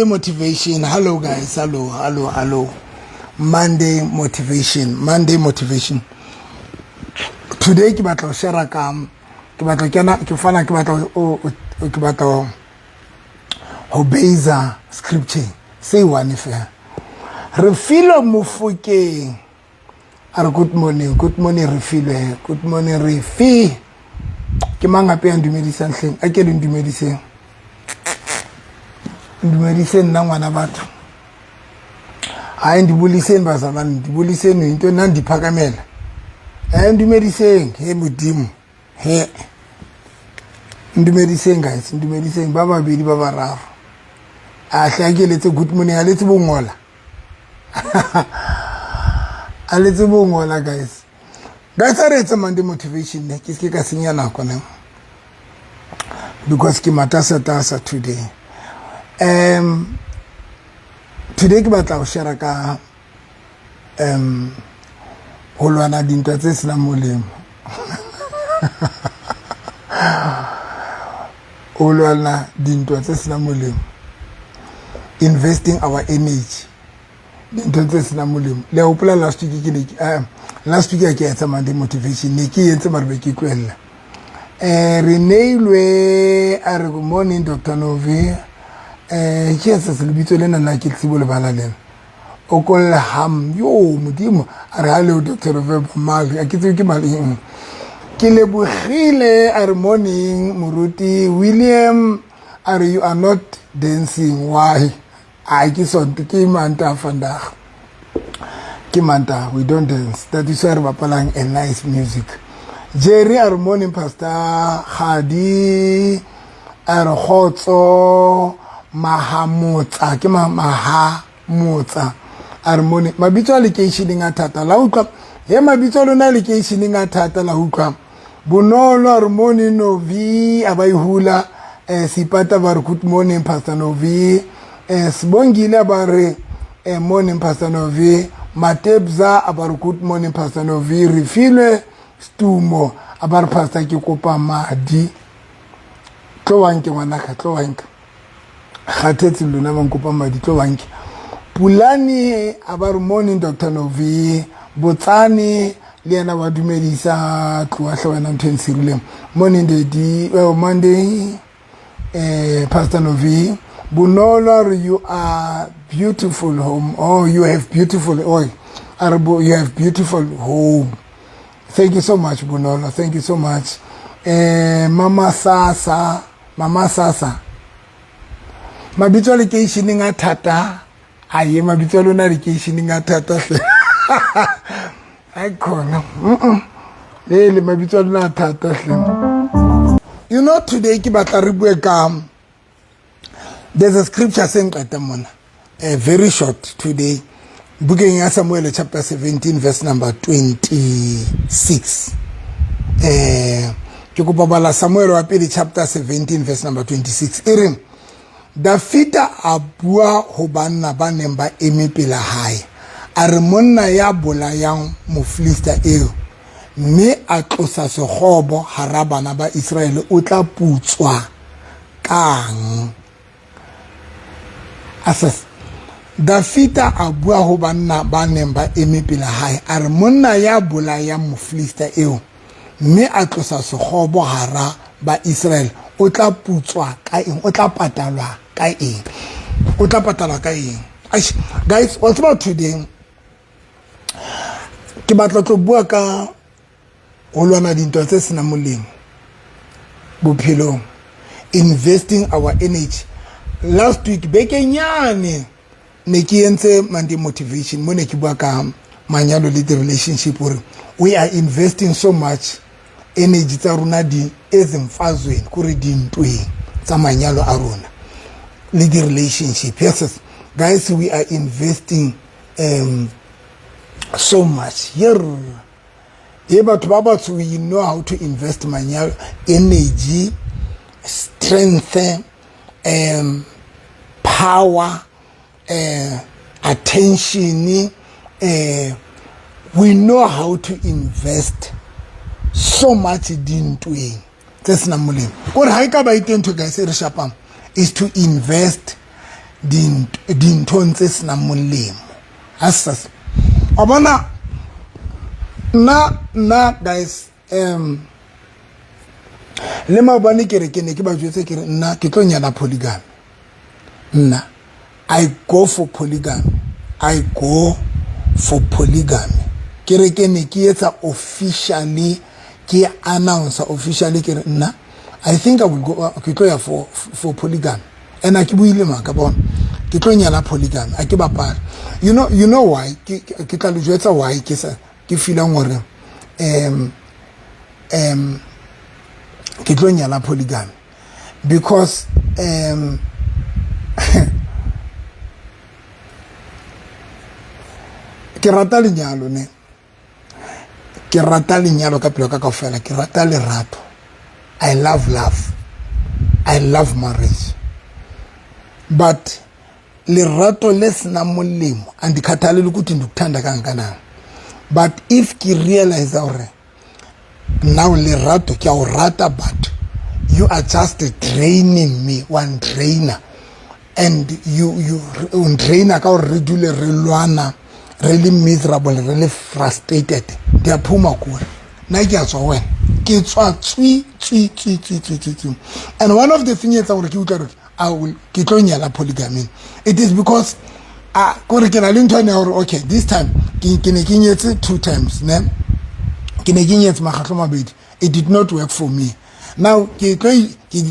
Motivation. Hello guys, hello. Monday motivation. Today ke batla share ka ke batla ho base scripture. Say one if re filo Mofokeng. Are good morning re good morning re fi. Ke manga pe ndumedisa nhleng a ke le ndumedise nna ngwana batho hayi ndibuliseni bazalwane ndibuliseni into nandiphakamela ndumediseng he modimo he ndumediseng guys ndumediseng ba babedi ba bararo ahlakeletse good morning aletse bongola aletse bongola guys it's a Monday motivation ne ke se ka senya nako ne because ke matasa today today ke batla ho share ka ho lwana dintwa tse sena molemo ho lwana dintwa tse sena molemo investing our energy dintwa tse sena molemo le hopola last week ke etsa Monday motivation ne ke entse marbe ke tlwella re neilwe a re good morning Dr. Novi yes se lebitso lena nna ke tsibo le bala lena o kolla ham yo modimo a re hale Dr. Novi mali a ke tswe ke mali ke lebogile a re morning moruti William a re you are not dancing why I ke sonto ke manta vandag ke manta we don't dance that is why re bapalang a nice music Jerry a re morning pastor Khadi a re khotso mahamotsa ke mahamotsa harmony mabitso a lekeisheneng a thata la utlwa he mabitso lona lekeisheneng a thata la utlwa bonolo harmony Novi abayihula sipata ba re good morning pastor Novi sibongile ba re morning pastor Novi Matebza aba re good morning pastor Novi refilwe stumo aba re pastor ke kopa madi tlowanke ngwanaka tlowanke khathetse lona ba nkopa madi tlowanke Pulani aba re morning Dr. Novi Botsane le yena wa dumedisa tloahla wena ntho ntsirileng morning daddy Monday pastor Novi Bonolo you are beautiful home you have beautiful Arabo you have beautiful home thank you so much Bonolo thank you so much Mama Sasa mabitso le ke ishining a thata aye mabitso lona le ke ishining a thata ai khona le mabitso lona thata you know today ke batla re bue ka there's a scripture saying mona very short today bukeng ya Samuel chapter 17 verse number 26 ke go babala Samuel wa pele chapter 17 verse number 26 ere Dafita a bua ho banna ba neng ba eme pela hae a re monna ya bolayang Mofilista eo mme a tlosa segobo hara bana ba Israele o tla putswa kang asas Dafita a bua ho banna ba neng ba eme pela hae a re monna ya bolayang Mofilista eo mme a tlosa segobo hara ba Israele o tla putswa ka eng o tla patalwa ka eng o tla patalwa ka eng guys what's about today ke batla tlo bua ka ho lwana dintwa tse sena molemo bophelong investing our energy last week bekenyane ne ke entse Monday motivation mo ne ke bua ka manyalo le relationship or we are investing so much energy tsa rona di ezimfazweni kuri dintweng tsa manyalo a rona le di relationship yes guys we are investing so much here batho ba batho we know how to invest manyalo energy strength power attention we know how to invest so much dintweng tse sena molemo gore ha e ka ba iteng to guys re shapang is to invest dinthong tse sena molemo asa abana na guys le mabane ke re ke ne ke ba jwetse ke re nna ke tlo nyala polygamy nna I go for polygamy ke re ke ne ke etsa officially ke announce officially ke re nna I think I will go ke tlo ya for polygamy and I ke buile maka bona ke tlo nyala polygamy a ke bapala you know why ke tla le jwetsa why ke feel ngore ke tlo nyala polygamy because ke rata lenyalo ne ke rata lenyalo ka pelo ka kaofela ke rata lerato I love marriage but lerato lesina molemo andikhathalele ukuthi ndikuthanda kangakanani but if ke realize already now lerato ke a rata but you are just draining me one drainer and you drainer ka re dule re lwana really miserable really frustrated they are phuma kuwe na ke a tswa wena ke tswa tswi and one of the things that ke utlwa I will ke tlo nyala polygamy it is because gore ke na le ntwana gore okay this time ke ne ke nyetse 2 times ne ke ne ke nyetse magatlo mabedi it did not work for me now ke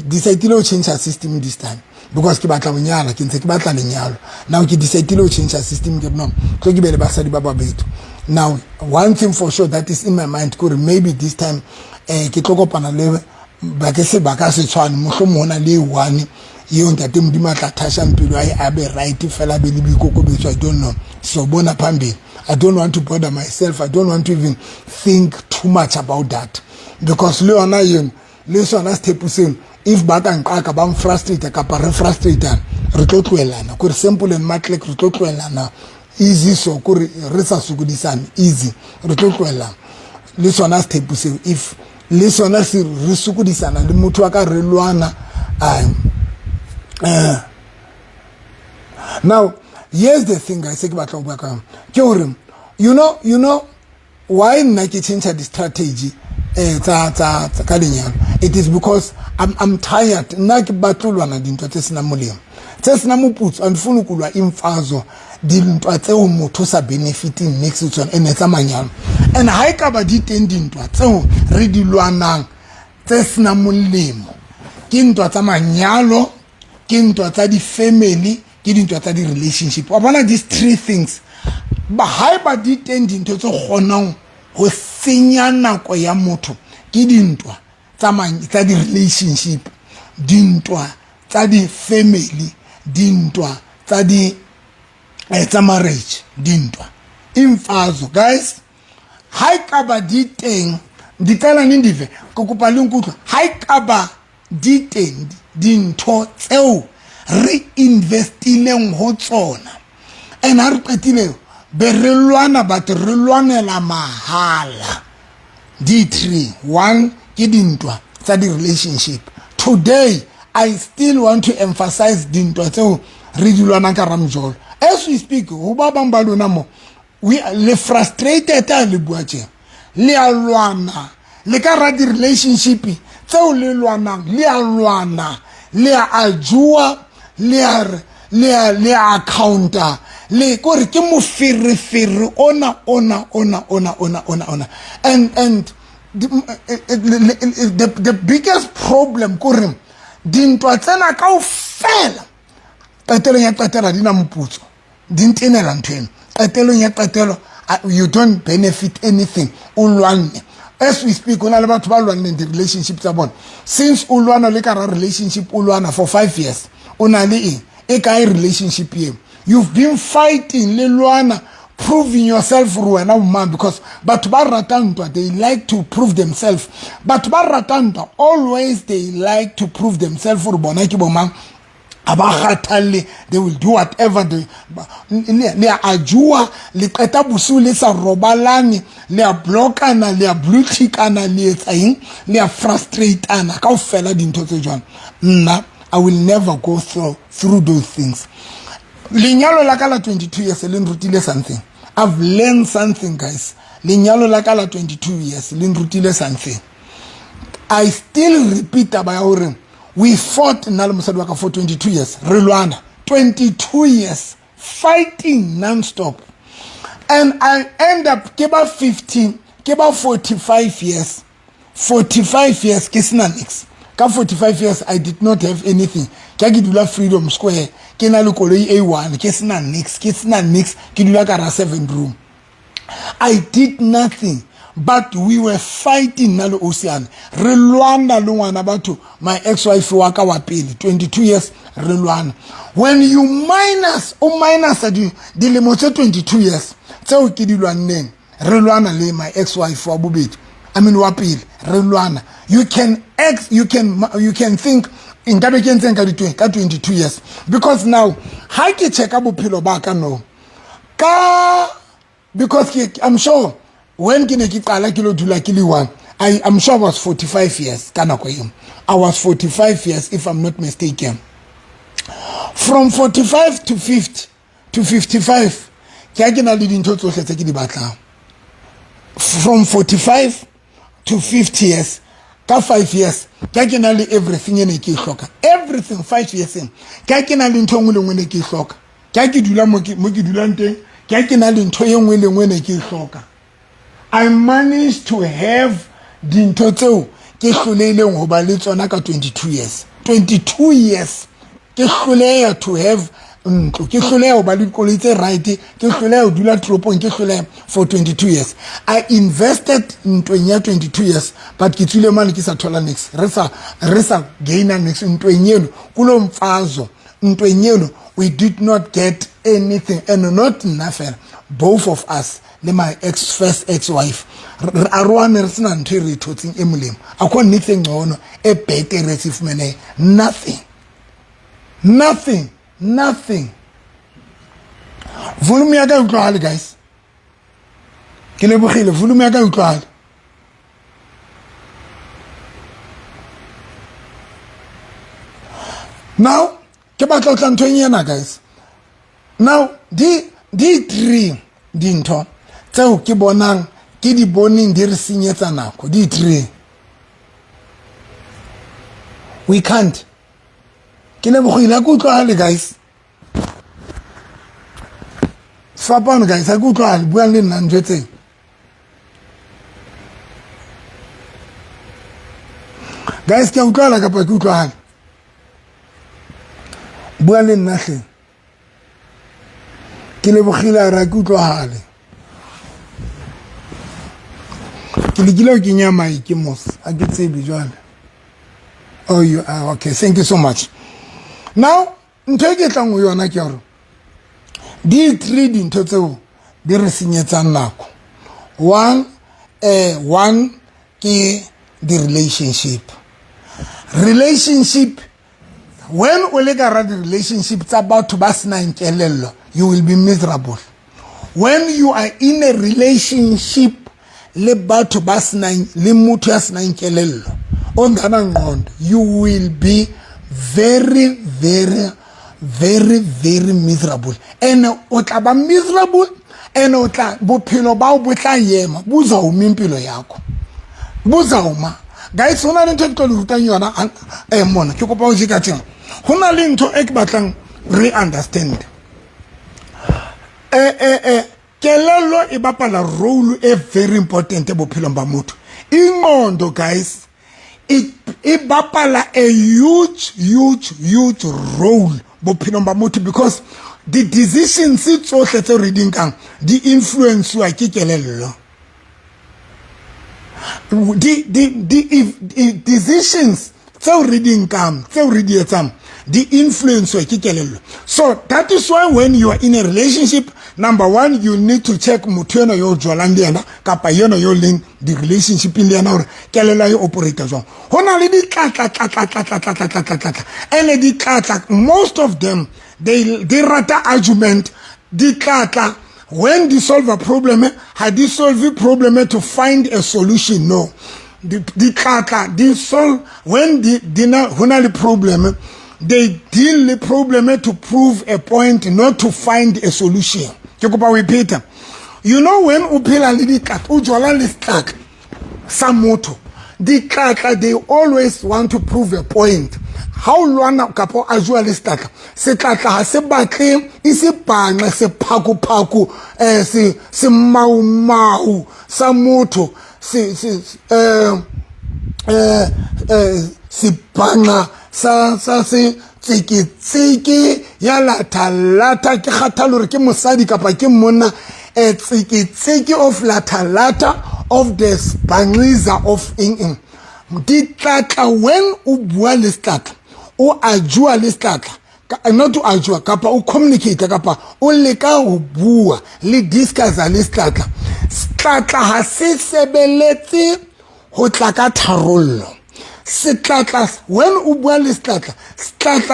decide to change the system this time because ke batla bonyala ke ntse ke batla lenyalo now ke decide to change the system ke no tlo ke bele basadi ba babedi now one thing for sure that is in my mind gore maybe this time ke tlo kopana le ba ke se ba ka se tshwane mohlomona le one yo ntate modimo tla thasha mpilo ai abe right fela be le bikokobetso I don't know so bona phambili I don't want to bother myself I don't want to even think too much about that because le ona yena le sona step seno if ba ka nqaka ba frustrate ka pa re frustrate re tlo tlwelana gore simple and matlek re tlo tlwelana easy so gore re sa sukudisana easy re tlo tlwelana le sona step seno if le sona se re sukudisana le motho wa ka re lwana now here's the thing I say about you know why Nike change the strategy it is because I'm tired Nike batulwa na dinto tsena molemo tsena moputso andifuna kulwa imfazo dinto tse o motho sa benefiting next one ene tsa manyalo and ha ka ba ditendinto tse re dilwanang tsena molemo ke ntwa tsa manyalo ke ntwa tsa di family ke dintwa tsa di relationship wa bona these 3 things ba ha ba ditendinto tse gonang go senya nako ya motho ke dintwa tsa di relationship dintwa tsa di family dintwa tsa di tsa marriage dintwa imfazo guys ha ka ba diteng ditsala nindive go kopa le nkutlo ha ka ba diteng dintho tseo re investileng ho tsona and ha re qetile be re lwana but re lwanela mahala D3 1 ke dintwa tsa di relationship today I still want to emphasize dintwa tseo re di lwana ka ramjolo as we speak ho ba bang ba lona mo we le frustrated le buache le a lwana le ka ra di relationship tseo le lwanang le a lwana le a ajua le a accounta le gore ke mo firifiri ona and the biggest problem gore dintwa tsena kaofela qetelong ya qetela dina moputso dintenela nthwena qetelong ya qetelo you don't benefit anything ulwane as we speak ona le batho ba lwaneng di relationship tsa bona since ulwana le ka relationship ulwana for 5 years ona le e ka relationship ye you've been fighting le lwana proving yourself wena man because but ba ratantwa they like to prove themselves but ba ratantwa always they like to prove themselves for bona ke bomang abagatale they will do whatever they le ajua le qeta busu le sa robalane le a blockana le a blue tickana le etsang le a frustrateana ka ofela dintho tse jwana nna I will never go through those things Linyalo la kala 22 years le nrutile something. I've learned something, guys. Linyalo la kala 22 years le nrutile something. I still repeat about him. We fought Nalo Musadwaka for 22 years. Rilwana, 22 years fighting non-stop. And I end up keba 15, keba 45 years. 45 years, kisna nix. Ka 45 years, I did not have anything. Kagidula Freedom Square, Kenalu Kolei A1, kisna nix, Kidula Kara 7 room. I did nothing, but we were fighting Nalo Ocean. Relwana Luana Batu, my ex-wife Waka Wapili, 22 years, Relwana. When you minus the limit 22 years, so Kidula name, Relwana le my ex-wife Wabubit. I mean Wapil, Relwana. You can think in Kabekenzen 22 years. Because now, Haki Chekabu Pilo Baka no. Because I'm sure when Kinekita Kilo Dulakili one, I'm sure I was 45 years. I was 45 years if I'm not mistaken. From 45 to 50 to 55, from 45 to 50 years, 5 years, everything in a kishoka. Everything 5 years in. Kakinali Tongu when a kishoka. Kaki Dulamoki Dulante, Kakinali Toyong William when a kishoka. I managed to have Dintoto Kishulele Obalito Naka 22 years. 22 years. Kishulea to have Kishulea Obalito right, Kishulea Dula Tropo and Kishulea for 22 years. I invested in 22 years, but Kitule Manikisa Tolanix, Resa Gaina next in Twenyelu, Kulom Fazo, in Twenyelu, we did not get anything, and not nothing. Both of us, my first ex-wife, Arwan Resnan Terry Toting Emulim, I can't anything on a better receive money, nothing. Volume aga ukwal, guys. Kilebukhile volume aga ukwal. Now, kebaka utantwenyena, guys. Now, di three dinto tseo ke bonang ke di boning di re senyetsa nako di three. We can't. Kilebukhile go utlwale, guys. Fapano, guys, I go utlwale buang le nna ntwetseng. Guys, ke utlwala kapa ke utlwala. Buang le nna hle. Kilebukhile ra ke utlwale. Ke lekile ke nya mai ke mos a ke tsebe jwale. Oh, you are okay. Thank you so much. Now, nteke tla ngo yona ke re di three dintho tseo di re senyetsang nako. One ke the relationship. When o le ka ra the relationship tsa batho ba sena nkelello, you will be miserable. When you are in a relationship le batho ba sena le motho ya sena nkelello on dana ngondo, you will be very miserable. And o tla ba miserable, and o tla bophelo ba o bo tla yema buza o mimpilo yakho buza uma. Guys, hona le ntho ke tlo rutang yona mona ke kopa o jika tseng. Hona le ntho e ke batlang re understand. Kelelo e bapala role e very important e bophelong ba motho. Ingondo, guys, it bapala a huge role bophelong ba motho, because the decisions tsohle tse reading kang di influence wa ke kelello. The decisions tse reading kang tse reading tsam the influence wa ke kelello. So that is why when you are in a relationship, number one, you need to check motho ena yo jwalang le yena kapa yena yo leng the relationship le yena hore kelello e operate jwang. Hona le di tlatla and di tlatla, most of them they rata argument di tlatla when they solve a problem, had they solve a problem to find a solution. No, the tlatla they solve when the hona le problem they deal the problem to prove a point, not to find a solution. Peter. You know when upela le dikat, ujola le stuck, some moto. They always want to prove a point. How long kapo ajua le stuck? Se tlatla ha se batle, isi panga se paku, se mau, sa moto, se panga, sa tsiki ya lata ke kgathalore ke mosadi kapa ke monna tsiki of lata of the spangliza of di tlatla when u bua le tlatla o ajua le tlatla not to ajua kapa o communicate kapa o leka ho bua le discuss le tlatla ha se sebeletse ho tla ka tharollo. When u bua le tlatla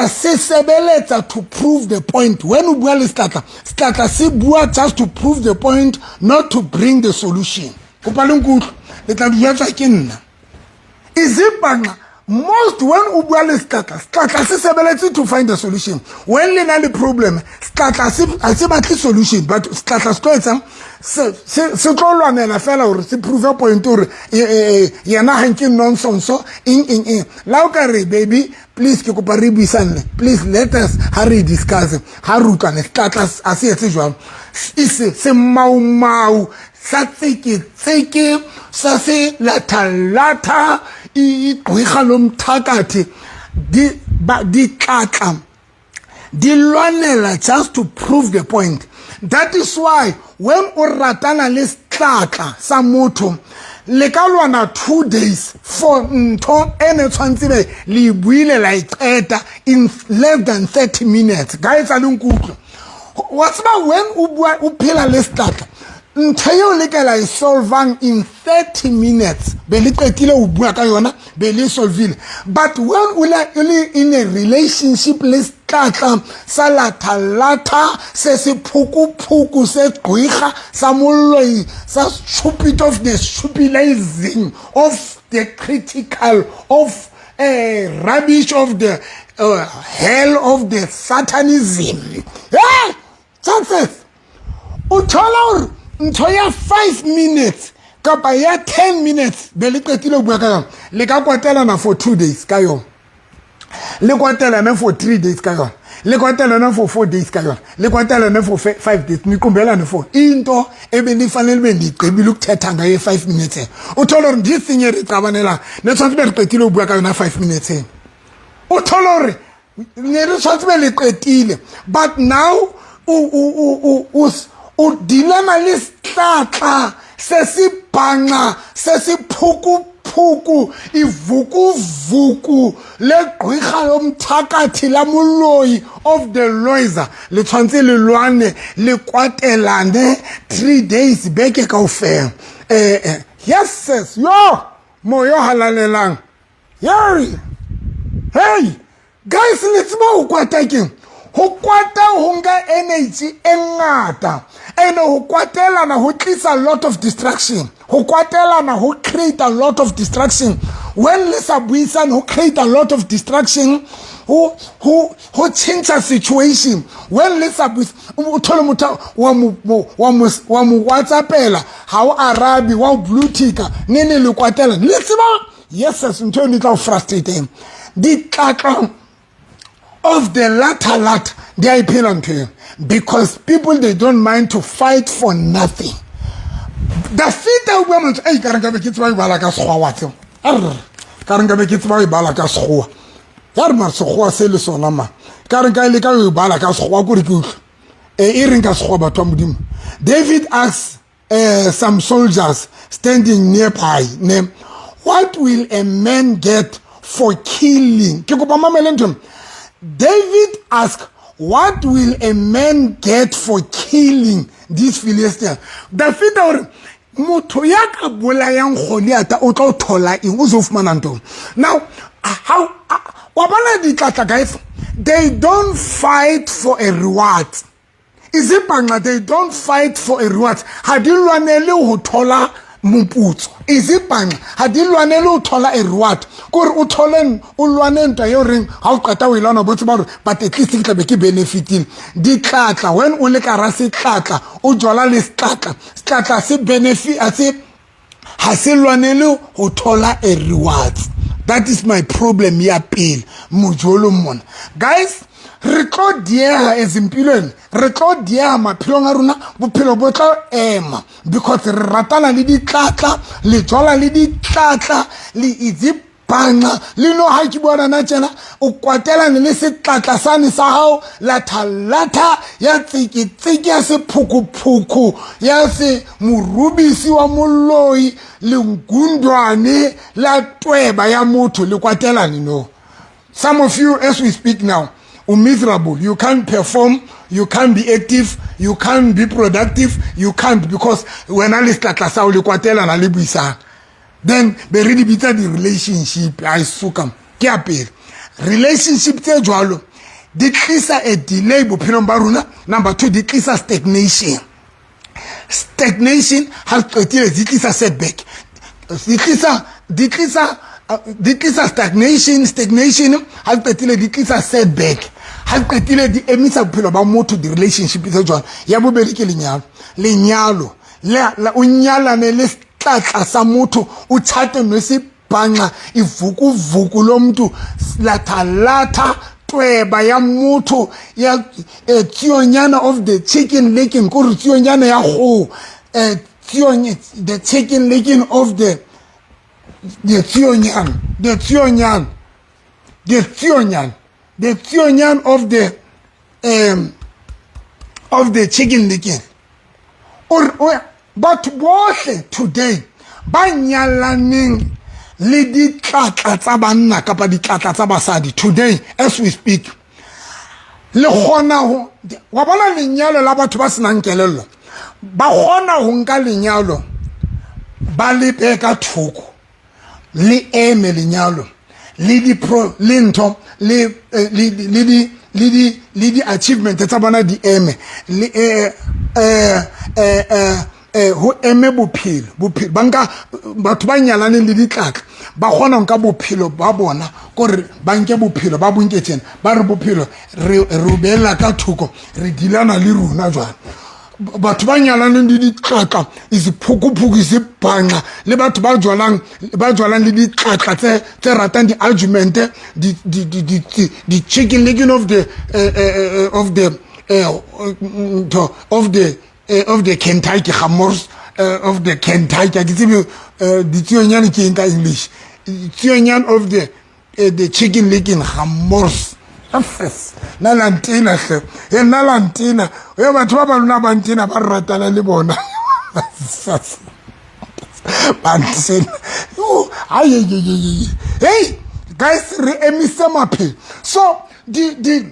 se sebeletsa to prove the point. When u bua le tlatla se bua just to prove the point, not to bring the solution. Is it banga? Most when u bua le tlatla se sebeletsa to find the solution. When le na le problem, tlatla se batle solution, but tlatla se etsa se tlo lwanela fela hore se prove point hore yana hanking nonsense la o ka re baby please ke kopa re buisane please let us hurry discuss ha rukane tlatla a se etse jwang se mau sa tseke sa se lata I gwiga lomthakathi di tlatla di lwanela just to prove the point. That is why when o ratana le tlatla sa motho le ka lwana 2 days for ntho ene tshwantsebe le buile la iqeta in less than 30 minutes. Guys a lengkutlo what's about when o phela le tlatla ntho eo le ka la solvang in 30 minutes be le qetile o bua ka yona be le solvile. But when o le in a relationship le tlatla sa lata se phuku se gwiga sa molloi sa stupid of the stupidizing of the critical of rubbish of the hell of the satanism chances uthola ntho ya 5 minutes kapa ya 10 minutes be le qetile bua ka yona le ka kwatelana for 2 days ka yona le kwatelana for 3 days ka yona le kwatelana for 4 days ka yona le kwatelana for 5 days ni kumbelana for into ebe ni fanele be ndiqebile ukuthetha ngaye 5 minutes uthola hore ndi tsinye re qabanela ne tshwantse be re qetile bua ka yona 5 minutes uthola hore ne re tshwantse be le qetile but now o dilana le tlatla se sibhanga se siphuku ivuku le gqirha yomthakathi la moloi of the loiser le tshwantse le lwane le kwatelane 3 days beke kaofela yes yo moyo halalelang hey guys let's go kwatake ho kwata ho nga energy engata and ho kwatela na ho tlisa a lot of distraction ho kwatela na ho create a lot of distraction when lesa buisan ho create a lot of distraction who change a situation when lesa uthola motho wa mu WhatsAppela ha o arabi wa blue ticker nene le kwatela let's ba yes ntho ni tla frustrate di tlatla of the latter they appeal on to you because people they don't mind to fight for nothing. The fit women hey karanga be kitsa ba bala ka sgwa watse karanga be kitsa ba bala ka sgwa ya re ma sgwa se le sona ma karanga ile ka ba bala ka sgwa ko re ke e ring ka sgwa batho modimo. David asks some soldiers standing nearby name what will a man get for killing ke go ba mamelendom. David asked, what will a man get for killing this Philistine? David or motho ya ka bolayang Goliath o tlo thola eng o zofumana ntong. Now how wa bona ditlatla guys they don't fight for a reward. Is it banga they don't fight for a reward. Ha di lwanele ho thola moputso izibhanqa ha di lwanele o thola a reward kore o thole o lwane ntwa yo reng ha o qeta o ilwana botse ba re but at least ke tla be ke benefitile di tlatla when o le ka ra se tlatla o jola le tlatla se benefit ha se lwanele ho thola a reward. That is my problem ya pele mojolo mona guys. Re tlo diega ezimpilweni re tlo diega maphelong a rona bophelo bo tla ema because re ratana le ditlatla le jola le ditlatla le izibhanqa le no ha ke bona na tsena o kwatelane le setlatla sane sa hao la thalata ya tsiki ya se phukuphuku ya se morubisi wa moloi le ngundwane la tweba ya motho le kwatelane no. Some of you as we speak now miserable, you can't perform, you can't be active, you can't be productive, you can't because when I list sa o le kwatela na le buisana then be really bitter the relationship I sukam ke apere relationship tse jwalo di tlisa a delay bophelong ba rona. Number 2 di tlisa stagnation ha qetile di tlisa setback di tlisa stagnation ha qetile di tlisa setback ha qetile di emisa bophelo ba motho di relationship tse jwalo. Ya bobedi ke lenyalo la o nyalane le tlatla sa motho o chate no se bhanqa ivukuvuku lo mntu latha tweba ya motho ya tsionyana of the chicken licking kore tsionyana ya go the chicken licking of the tionyan of the chicken licking but bohle today ba nyalaneng le ditlatla tsa banna kapa ditlatla tsa basadi today as we speak le gona ho wa bona lenyalo la batho ba senang kelello ba gona ho nka lenyalo ba le peka thoko le eme lenyalo le di pro le ntho le di achievement tsa bona di eme le ho eme bophelo banka batho ba nyalane le ditlatla ba gona nka bophelo ba bona gore ba nke bophelo ba bonketsena ba re bophelo re rubela ka thoko re dilana le runa jwana batho ba nyalane le ditlatla iziphukuphuku izibhanqa le batho ba jwalang le ditlatla tse ratang di argument di chicken licking of the Kentucky Hammers of the Kentucky I give the tionyan in English tionyan of the chicken licking Hammers na lantina na lantina we batho ba lona bantina ba ratana le bona bantsena hey guys re emise maphelo so di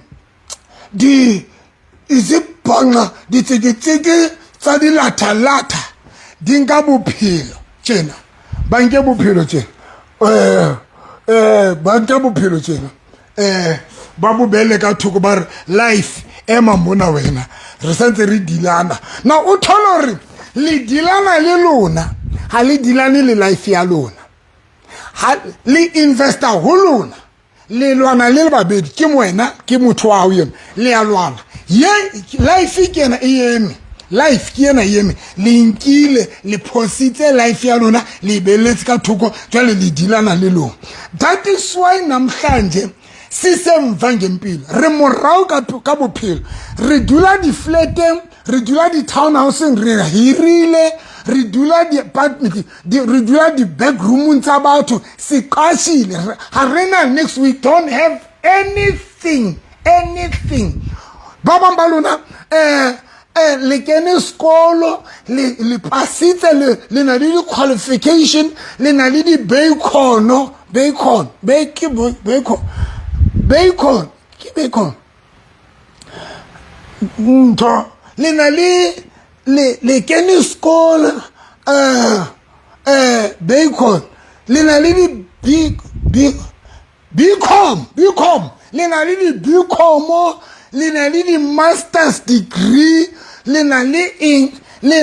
izibhanqa ditsikitsiki tsa dilatha di nka bophelo tjena ba nke bophelo tjena ba nke bophelo tjena ba bobele ka thoko ba re life ema mona wena re santse re dilana na o thola re le dilana le lona ha le dilane le life ya lona ha le investor ho lona le lwana le babedi ke moena ke motho wa ho yena le ya lwana ye life ke ena eme life ke ena yeme le nkile le positse life ya lona le beletse ka thoko jwale le dilana le lona. That is why namhlanje sisemva ngempilo re morao ka bophelo re dula di flateng re dula di townhouseng re hirile re dula di apartment re dula di back room tsa batho siqashile ha rena next we don't have anything ba bang ba lona le kene skolo le pasitse le na le qualification le na le di bacon nto le na le kene skolo bacon le na le di bcom le na le di bcom le na le di master's degree le na le le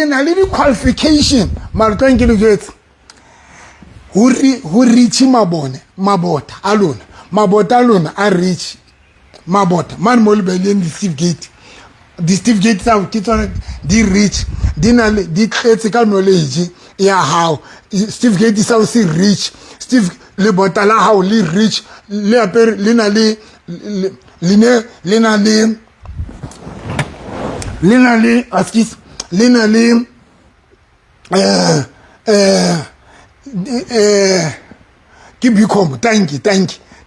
na le qualification mara tla nke le jetse ho reach mabota a lona a reach mabota man mo le beleng di Steve Gate tsa ke tsona di reach di tletse ka knowledge ya how Steve Gate sa se reach Steve le bota la how le reach le apere le na le askis le na le ke bicom thank you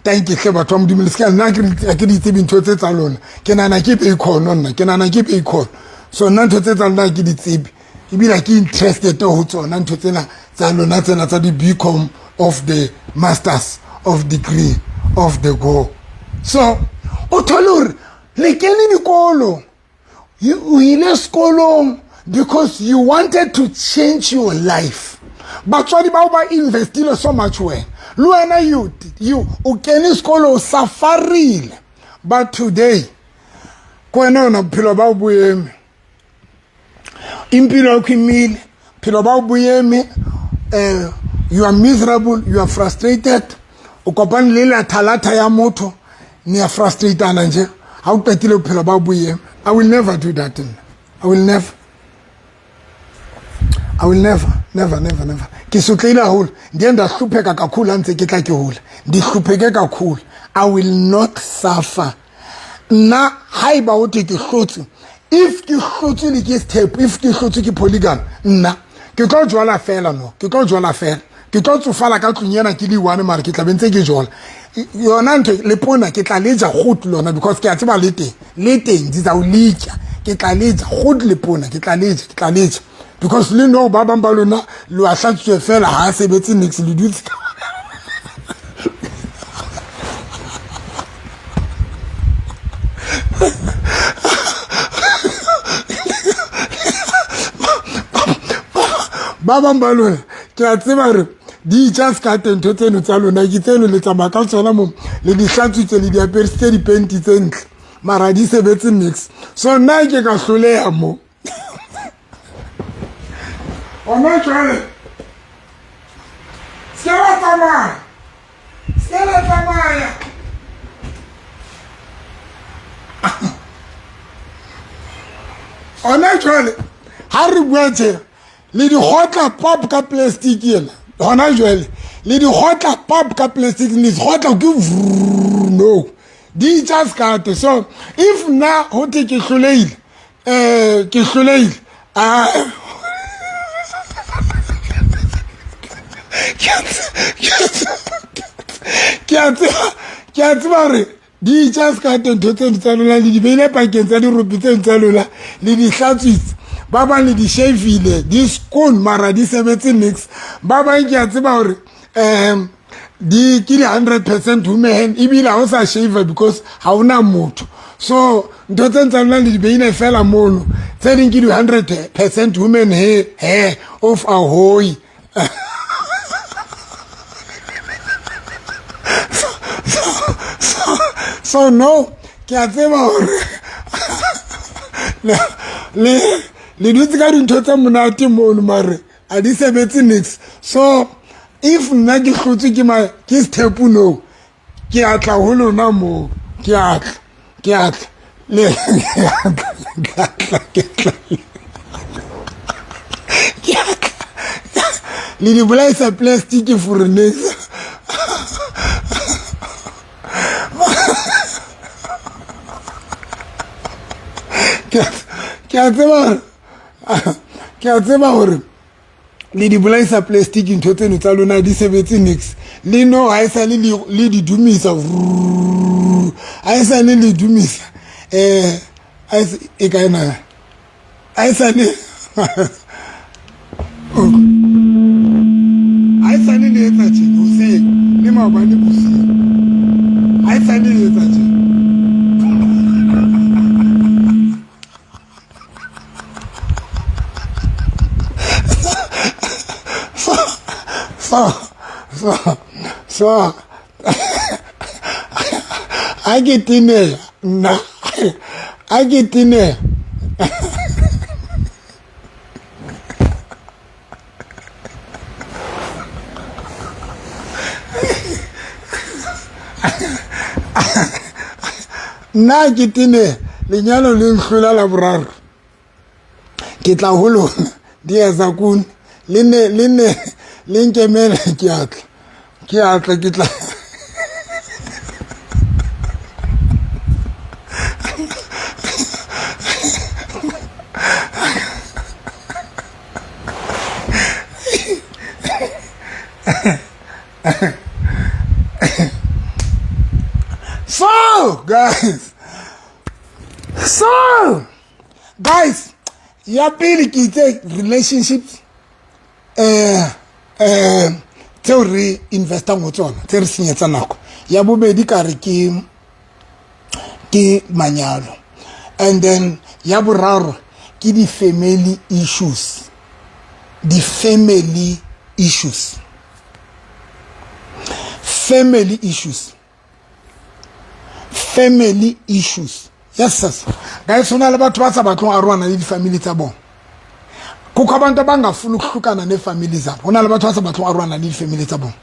hle batho ba modimo le ska nna ke di tsebe ntho tse tsa lona ke nana ke Paycon nna ke nana ke Paycon so nna ntho tse tsa lona ke di tsebe ebile ke interested ho tsona ntho tsena tsa lona tsena tsa di bicom of the masters of degree of the go so o tholore le kene dikolo o ile sekolong because you wanted to change your life batswadi ba ba investile so much wena lo wena you o kene sekolo o safarile but today kwena ona philo ba boyeme impilo kwimile philo ba boyeme you are miserable, you are frustrated o kopane le la thalata ya motho ni ya frustrated nje ha o qetile bophelo ba boyeme I will never do that I will never ke sotleile haholo ndienda hlupheka kakhulu antse ke tla ke hola ndi hlupheke kakhulu I will not suffer na haiba o te ke hlotse if ke hlotse le ke step if ke hlotse ke polygon nna ke tlo jwala fela no ke tlo jwala fela ke tlo tsofala ka tlunyana ke di one mara ke tla bentse ke jwala yona ntho le pona ke tla leja gotu lona because ke a tseba le teng di tsa o leja ke tla leja gotu le pona ke tla leja because le no ba bang ba lona lo a hlatswe fela ha sebetse next le dutse ba bang ba lona ke a tseba re di just ka tento tseno tsa lona ke tseno le tsamaya ka tsona mo le di hlatswitse le di aperisitse dipenti tse ntle mara di sebetse next so nna ke ka hloleha mo ona jwale sela tsamaya ona jwale ha re buetse le di hotla pop ka plastic yela ona jwale le di hotla pop ka plastic ni hotla ke no di just kate so if na ho te ke hloleile ke a tseba re di just ka ntho tsa lona le di beile pakeng tsa diropi tsa lona le di hlatswitse ba bang le di shavile di scone mara di sebetse mix ba bang ke a tseba hore di ke 100% women ebile ha o sa shave because ha ona motho so ntho tsa lona le di beile fela mono tse ding ke di 100% women hair of a hoy so no ke a tseba hore le dutse ka dintho tsa monate mono mare a di sebetse next so if nna ke hlotse ke step no ke atla ho lona mo ke atla le le di bolaisa plastic for next ke a tseba hore le di bolaisa plastic ntho tseno tsa lona di sebetse next le no ha isa le di dumisa ha isa le dumisa e ka ena ha isa le etsa tje o se le mabane bosi ha isa le etsa tje so I get in there nna ke tene lenyalo le nhlola la boraro ke tla ho lona dietsa kun le ne le nkemela ke atla ke tla So guys, ya pele ke itse relationships tseo re investang ho tsona tse re senyetsa nako ya bobedi ka re ke manyalo, and then ya boraro ke di family issues yes guys. Hona le batho ba sa batlong a rwana le di family tsa bona, kukho abantu abangafuni ukuhlukana ne family zabo. Hona le batho ba sa batlong a rwana le di family tsa bona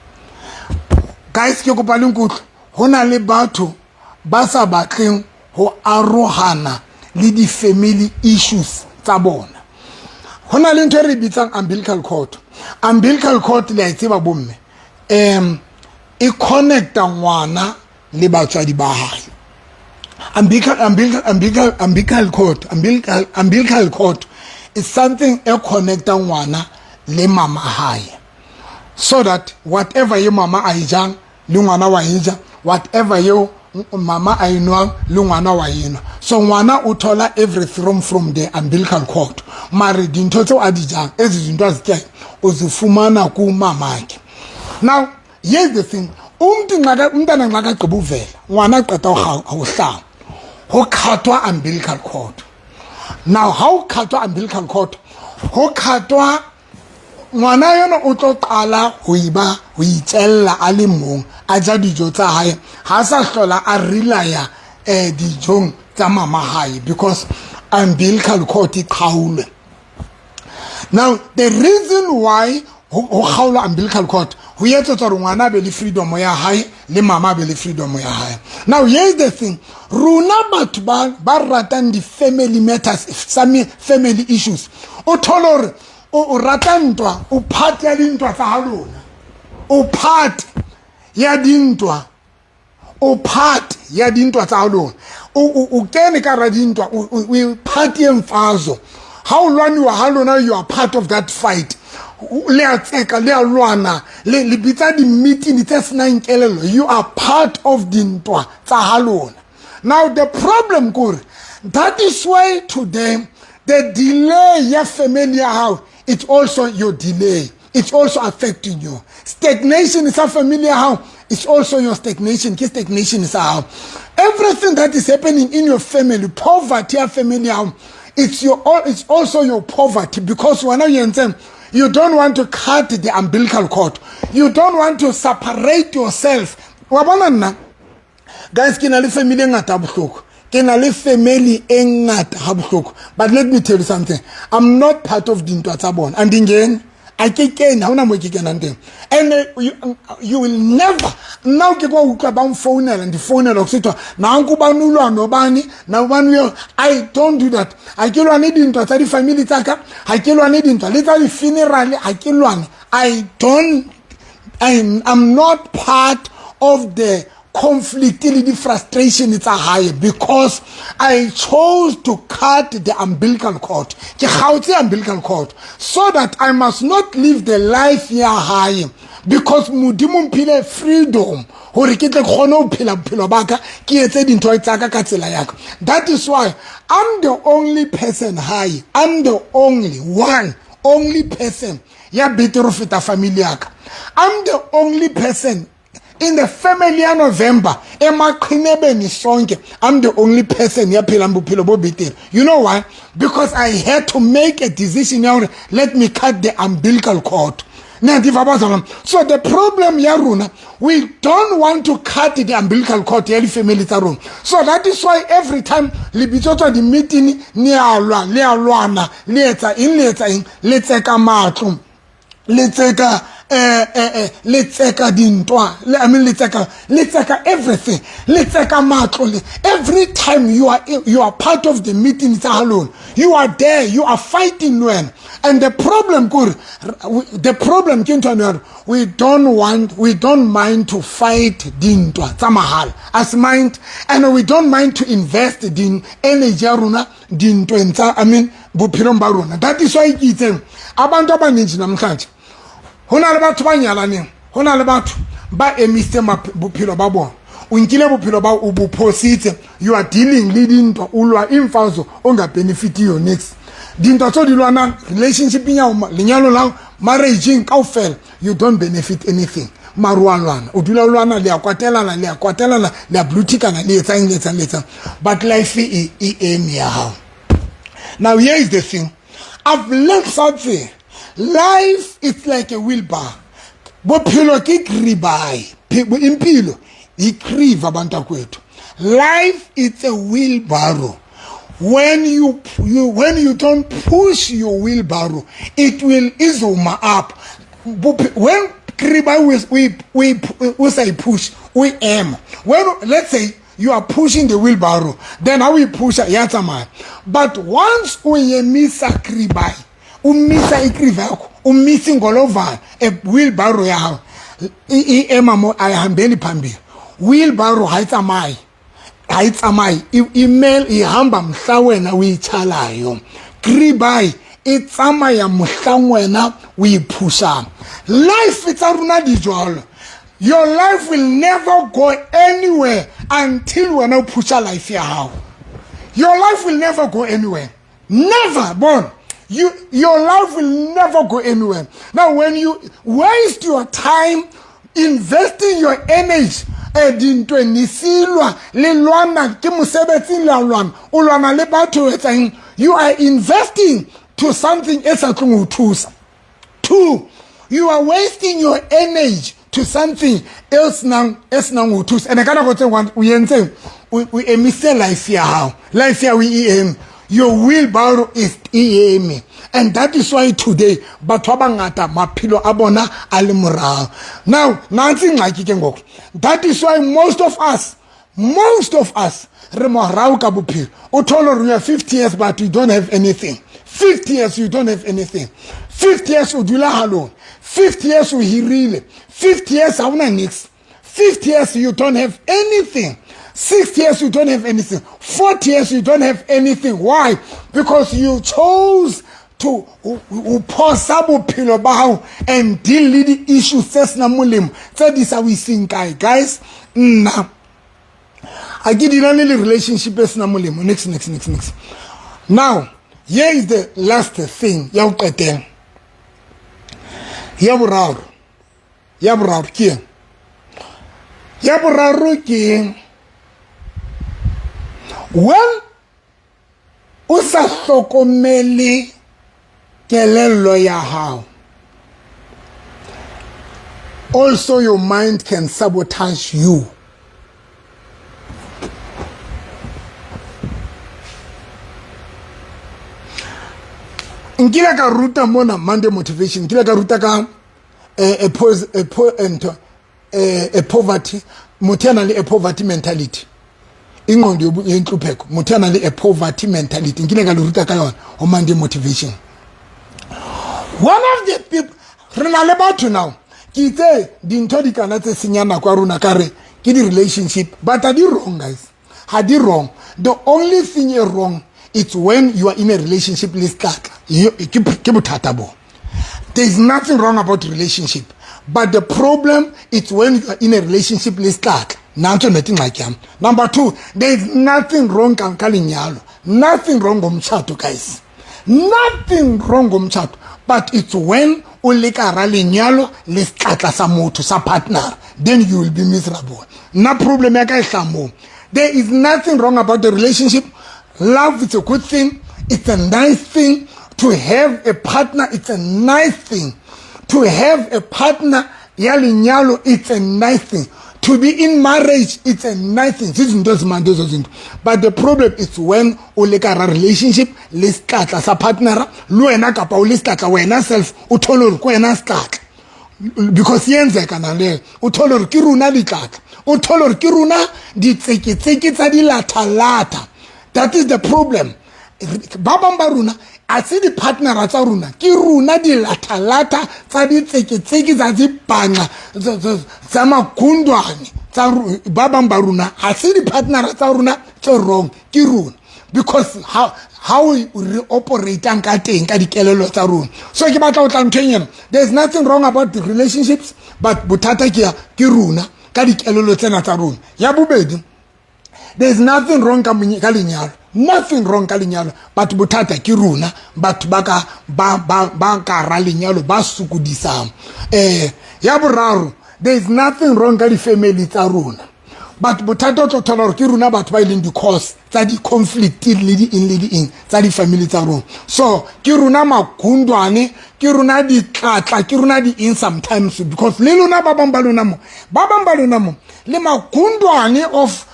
guys. Ke kopa le nkutlo, hona le batho ba sa batleng ho arohana le di family issues tsa bona. Hona le ntho re bitsang umbilical cord le a tseba bomme, e connecta ngwana le batswadi ba hae. Umbilical cord is something e connecta ngwana le mama hae, so that whatever your mama a ijang le ngwana wa ija, whatever your mama a inwa le ngwana wa inwa. So ngwana o thola everything from the umbilical cord. Mari dintho tse a di jang ezi zinto azitya o zifumana ku mama akhe. Now here's the thing, umntana nxa kagqiba uvela ngwana qeta ho hlanga ho khathwa umbilical cord. Now how khathwa umbilical cord? Ho khathwa ngwana yona o tlo qala ho itella a le mong a ja dijo tsa hae, ha sa hlola a relaya dijong tsa mama hae because umbilical cord e qhaulwe. Now the reason why ho khaula umbilical cord ho etsa hore ngwana be le freedom ya hae le mama be le freedom ya hae. Now here's the thing, runa batho ba ratang di family matters, some family issues, o tholore o rata ntwa, o part ya dintwa tsa ha lona, o part ya dintwa tsa ha lona, o kene ka ra dintwa, o part ya mfazo. How long you are part of that fight? You are part of dintwa tsa halona. Now the problem kur, that is why today the delay ya family how it's also your delay. It's also affecting you. Stagnation is a familiar how it's also your stagnation. Stagnation is how everything that is happening in your family, poverty, family how it's also your poverty, because you don't want to cut the umbilical cord. You don't want to separate yourself. Guys, kina le family ngata bohloko. Kina le family engata ha bohloko. But let me tell you something. I'm not part of dintwa tsa bona. And again, I can ha una mo ke kenang teng. And you will never now ke go utlwa ba mfounela and phone lo sitwa na nku ba nulwa no bani na bani. I don't do that. I ke lwa ne dintwa tsa di family tsaka, ha ke lwa ne dintwa le tsa di funeral, ha ke lwane. I'm not part of the conflict, the frustration it's a high, because I chose to cut the umbilical cord. The umbilical cord, so that I must not live the life here high, because mudimu mpile freedom. That is why I'm the only person high. I'm the only person. Ya better fita familia. I'm the only person in the family of November. I'm the only person. You know why? Because I had to make a decision now. Let me cut the umbilical cord. So the problem yaruna, we don't want to cut the umbilical cord the family room. So that is why every time libitoto the meeting nialwa lialwana leta in let's letseka dintwa I mean letseka everything letseka matlole. Every time you are part of the meeting alone, you are there, you are fighting when. And the problem we don't mind to fight dintwa tsamahal as mind, and we don't mind to invest in energy runa dintwa I mean bophelo ba rona. That is why ke itseng abantu abaninji namhlanje hona le batho ba nyalaneng, hona le batho ba emise bophelo ba bona. O nkile bophelo ba o bophositse, you are dealing le dintwa ulwa imfazo onga benefit yo next dintwa tso di lwana relationship ya lenyalo la marriage kaofela, you don't benefit anything. Marualwana o dula lwana le akwatelana le blutikana le etsang but life e aim ya how. Now here is the thing, I've learned something. Life is like a wheelbarrow. Bophelo ke kribai. Impilo ikriva abantu kwethu. Life is a wheelbarrow. When you don't push your wheelbarrow, it will izuma up. When kribai we say push, we aim. When let's say you are pushing the wheelbarrow, then how we push yatsama. But once we miss a kribai, umisa ikriva yakho, umisi ngolova a wheelbarrow yawo emamo ayihambeli phambili. Wheelbarrow hayitsamai email ihamba mhla wena uyitshalayo. Kribai itsamaya mhla wena uyiphusha. Life it's aruna dijolo. Your life will never go anywhere until when you push a life here. Your life will never go anywhere. Never, born. Your life will never go anywhere. Now, when you waste your time investing your energy into you are investing to something else. Two, you are wasting your energy to something else now. And I cannot go to we emise life here how. Life here we aim. Your wheelbarrow is EM. And that is why today, Batwabangata, Mapilo Abona, Alimura. Now, nothing like you can go. That is why most of us, Remorau Kabupi, Otolo, you are 50 years, but you don't have anything. 50 years, you don't have anything. 50 years, Udula Halon. 50 years, Uhirili. 50 years, Auna Nix. 50 years, you don't have anything. 60 years, you don't have anything. 40 years, you don't have anything. Why? Because you chose to possible pillow and deal with the issues. Says Namulim. So this is how we think, guys. Now, I give you only relationship. Says Namulim. Next. Now, here is the last thing. Yaburar King. When usa hlokomele kelelo ya hao, also your mind can sabotage you. Nkila ka ruta mona Monday motivation, nkila ka ruta ka a poverty, a poverty mentality. Ingondo yentlupheko muthanale a poverty mentality ngile ngaluruta ka yona o Monday motivation. One of the people rena le batho now kitse dintho di kana tse senyana kwa runa kare ke di relationship, but are you wrong, guys? Had you wrong? The only thing you're wrong is when you are in a relationship list like there is nothing wrong about relationship, but the problem is when you are in a relationship list like nothing like him. Number two, there is nothing wrong kankalinyalo. Nothing wrong gomchato, guys. Nothing wrong gomchato. But it's when ulika ralinyalo listata sa moto sa partner, then you will be miserable. No problem yaka. There is nothing wrong about the relationship. Love is a good thing. It's a nice thing to have a partner. It's a nice thing. To have a partner, yalo, it's a nice thing. To be in marriage, it's a nice thing. But the problem is when o le ka relationship, le skatla sa partner, lo ena kapa o le skatla wena self, o tholo ko ena skatla. Because yenzeka na le, o tholo ke runa ditlatla. O tholo ke runa ditseke tsa dilathalata. That is the problem. Ba bang ba runa a se di partner tsa runa ke runa di latalata tsa di tseke tsa di banga tsa makundwane tsa ba bang ba runa a se di partner tsa runa tse wrong ke runa because how we operate ka teng ka dikelelo tsa runa. So ke batla o tla ntshenya, there's nothing wrong about the relationships, but botata ke runa ka dikelelo tsena tsa runa. Ya bobedi, there's nothing wrong ka lenyalo. Nothing wrong ka lenyalo, but botata ke runa batho ba ka ra lenyalo ba sukudisang. Ya boraro, there is nothing wrong ka di family tsa runa, but botata tlo thola ke runa batho ba ileng di cause tsa di conflict le di tsa di family tsa runa. So ke runa magundwane, ke runa di tlatla, ke runa di in sometimes, because le lona ba bang ba lona mo le magundwane of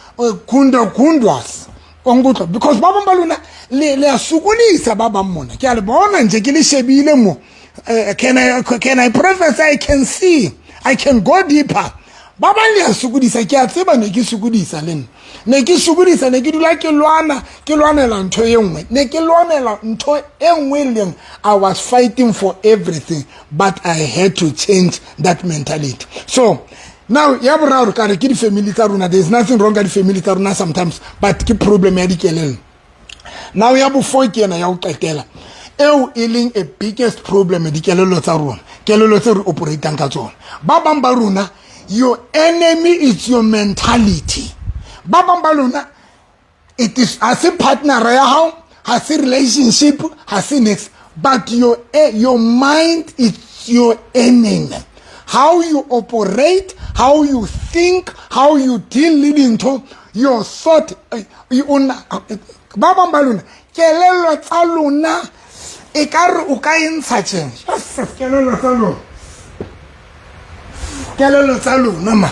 kundwas ongutlo, because baba mbaluna le asukulisa baba mona ke a le bona nje ke le shebile mo. Can I prophesy? I can see, I can go deeper. Baba le asukudisa ke a tseba ne ke sukudisa le ne ke sukudisa ne ke dula ke lwanela ntho e nngwe ne ke lwanela ntho e nngwe leng. I was fighting for everything, but I had to change that mentality. So now, ya boraro ka re ke di family tsa runa, there's nothing wrong ka di family tsa runa sometimes, but ke problem ya dikelelo. Now ya bofo ke ena ya o qetela eo e leng a biggest problem ya dikelelo tsa runa, kelelo tse re operatang ka tsona. Ba bang ba runa, your enemy is your mentality. Ba bang ba runa, it is as a partner ya hao, has a relationship, has a next, but your mind is your enemy. How you operate, how you think, how you deal into your thought. Baba baluna, kelelo tsa lona e ka re o ka entsha tjena. Kelelo tsa lona ma.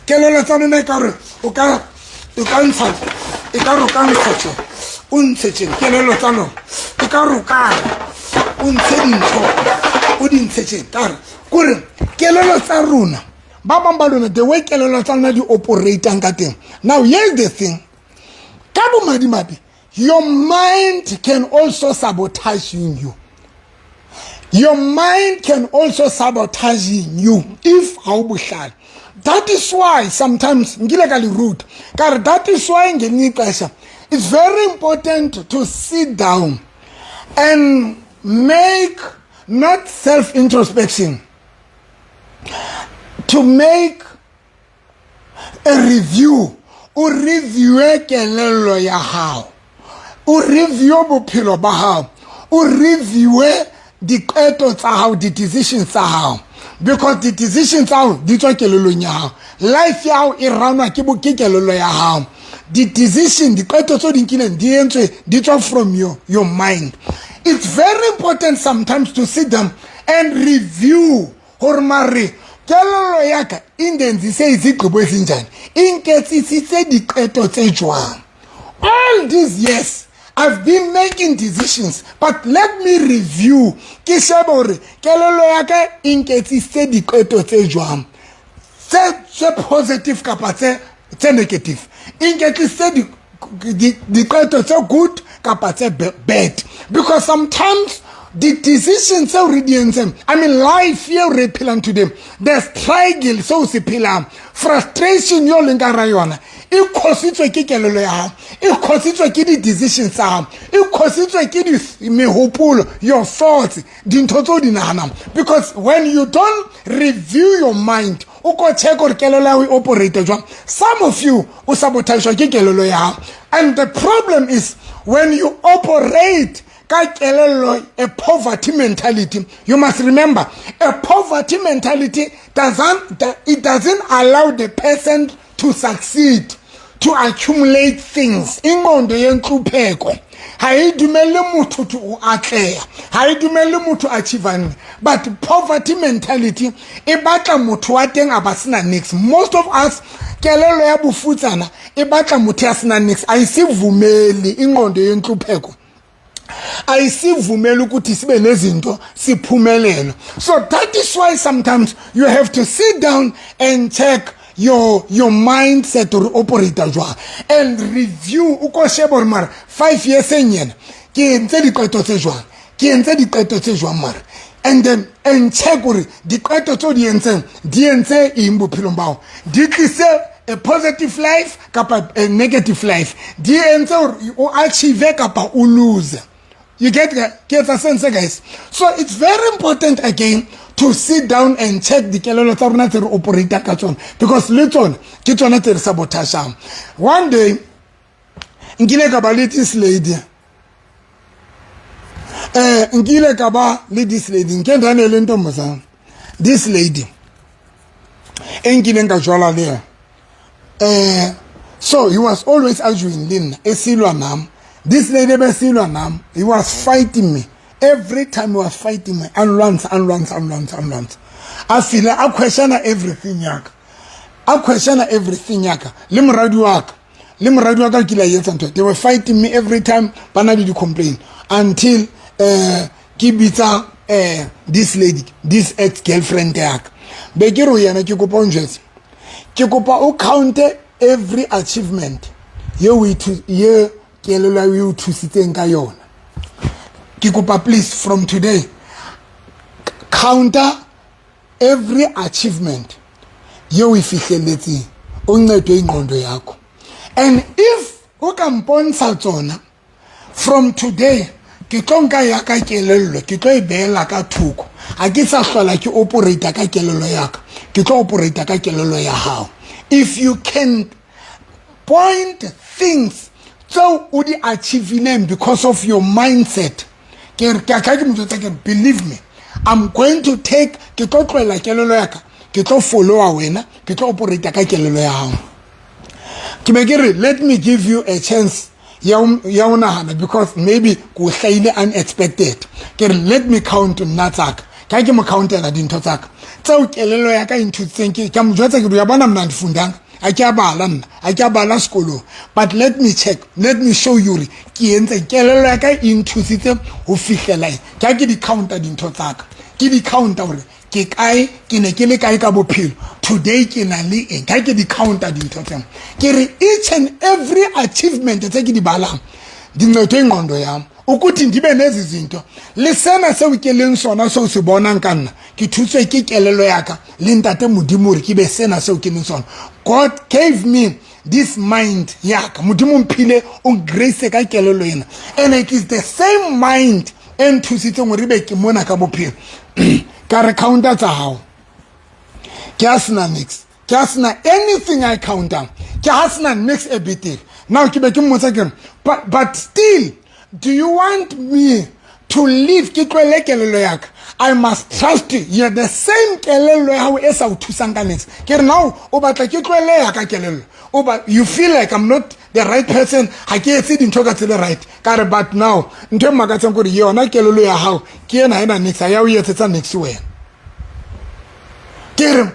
Kelelo tsa lona e ka re o ka ntsha, e ka re o ka ntsha tjena. O ntshe tjena kelelo tsa lona. E ka re o ka o ntshe dintho, o di ntshe tjena. Ka re kore kelelo tsa runa ba bang ba lona the way kelelo tsa lona di operatang ka teng. Now here's the thing, ka bo madimabe, your mind can also sabotage you. Your mind can also sabotage you if how buhlala. That is why sometimes ngile ka le root ka re, that is why ngeni ixesha it's very important to sit down and make not self introspection, to make a review. O review kelelo ya hao, o review bophelo ba hao, o review diqeto tsa hao, di decisions tsa hao, because the decisions tsa hao di tswa kelelong ya hao. Life ya hao e ranwa ke kelelo ya hao. The decision, diqeto tso di nkileng di entswe di tswa from your mind. It's very important sometimes to sit down and review hore mare kelelo ya ka indenzise izigqibo ezinjani, inketsisitse diqeto tse jwang. All these years I've been making decisions, but let me review ke shebe hore kelelo ya ka inketsisitse diqeto tse jwang, tse positive kapa tse negative, inketsisitse diqeto tse good kapa tse bad. Because sometimes the decisions are already in them. I mean, life here repellant to them. The struggle so sipilam, frustration yo lingara yona. I consider ki kelelo ya, I consider ki di decisions are, I consider ki di mehopulo, your thoughts, din toto dinana. Because when you don't review your mind, uko check or kelelo ya we operate jwa. Some of you u sabotage ki kelelo ya. And the problem is when you operate a poverty mentality. You must remember, a poverty mentality doesn't allow the person to succeed, to accumulate things. Ingqondo yenhlupheko hayidumele muthu to atleya, hayidumele muthu achievane. But poverty mentality ibatla muthu wa teng abasina nix. Most of us kelelo ya bufutsana ibatla muthu asina nix. Ayisivumeli ingqondo yenhlupheko, ayisivumeli ukuthi sibe nezinto siphumelele. So that is why sometimes you have to sit down and check your mindset or operator jwa and review ukosheba mara 5 years enyena ke ntse diqeto tse jwang, ke ntse diqeto tse jwang mara, and then and check gore diqeto tso di entse eng bophelong bao, di tlise a positive life kapa a negative life, di entse gore o achieve kapa o lose. You get a sense, guys? So it's very important again to sit down and check the kelelo tsa rona tse re operator ka tsona, because le tsona ke tsona tse re sabotage. One day nkile ka ba le this lady, nkile ka ba le this lady nke ndane le ntombo sa this lady enkile nka jwala le so he was always arguing lina esilwa nam. This lady besilwa nam, he was fighting me. Every time he was fighting me, and runs. I feel like I question everything yaka. I question everything yaka. Limradu waka kila yesanto. They were fighting me every time, but I did complain until Kibita this lady, this ex-girlfriend yaka. Begiro yana kikopa unjes. Kikopa o counter every achievement. Ye kelelo wi uthusitse nka yona. Kikopa, please, from today, counter every achievement you ifihleletse uncedwe ingqondo yakho. And if o ka mpontsha tsona, from today ke tlonka ya ka kelelo ke tlo ibela ka thuko, a ke sa hlola ke operator ka kelelo yaka, ke tlo operator ka kelelo ya hao. If you can point things so would achieve because of your mindset, believe me, I'm going to take follow let me give you a chance because maybe unexpected. Let me count Natak. Count and I didn't talk. So kelelo yaka into thinking I skolo, but let me check, let me show you ki entse kelelo ya ka inthusitse ho fihlela ka ke di counter dintho tsaka, ke di counter hore ke kae ke ne ke le kae ka bophelo, today ke na le eng ka ke di counter dintho tsena, ke re each and every achievement tse ke di balang di ncotwe ingqondo yami ukuthi ndibe nezi zinto le sena se o ke leng sona so se bonang ka nna ke thutswe ke kelelo yaka le ntate modimo re ke be sena se o ke leng sona. God gave me this mind yaka, modimo mphile o grace ka kelelo ena, and it is the same mind en thusitse gore be ke mona ka bophelo ka re counter tsa hao ke asna next, ke asna anything I counter, ke asna next a bit. Now ke be ke mmotsa ke but still, do you want me to live ke tlwele kelelo yaka? I must trust you. You're the same kelelo how esa uthusanga next. Ke now o batla ke tlwele yaka kelelo. But you feel like I'm not the right person. Ha ke etse dintho ka tsela right. Kare but now ntwe makatsang gore yona kelelo ya hao ke ena ena next ya o etsetsa next wena. Ke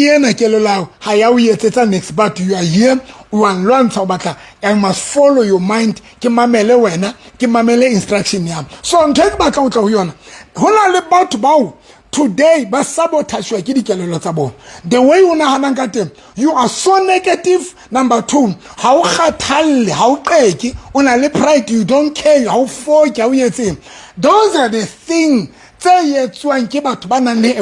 ena kelelo ha ya o etsetsa next, but you are here. I must follow your mind. Ke mamele wena, ke mamele instruction yam. So ntwe ba ka utla ho yona. Hona le batho bao today ba sabotage ke di kelelo tsa bona. The way you nahana ka teng, you are so negative. Number 2, ha o kgathalle, ha o qeke, una le pride, you don't care, ha o foke, ha o yetseng. Those are the things a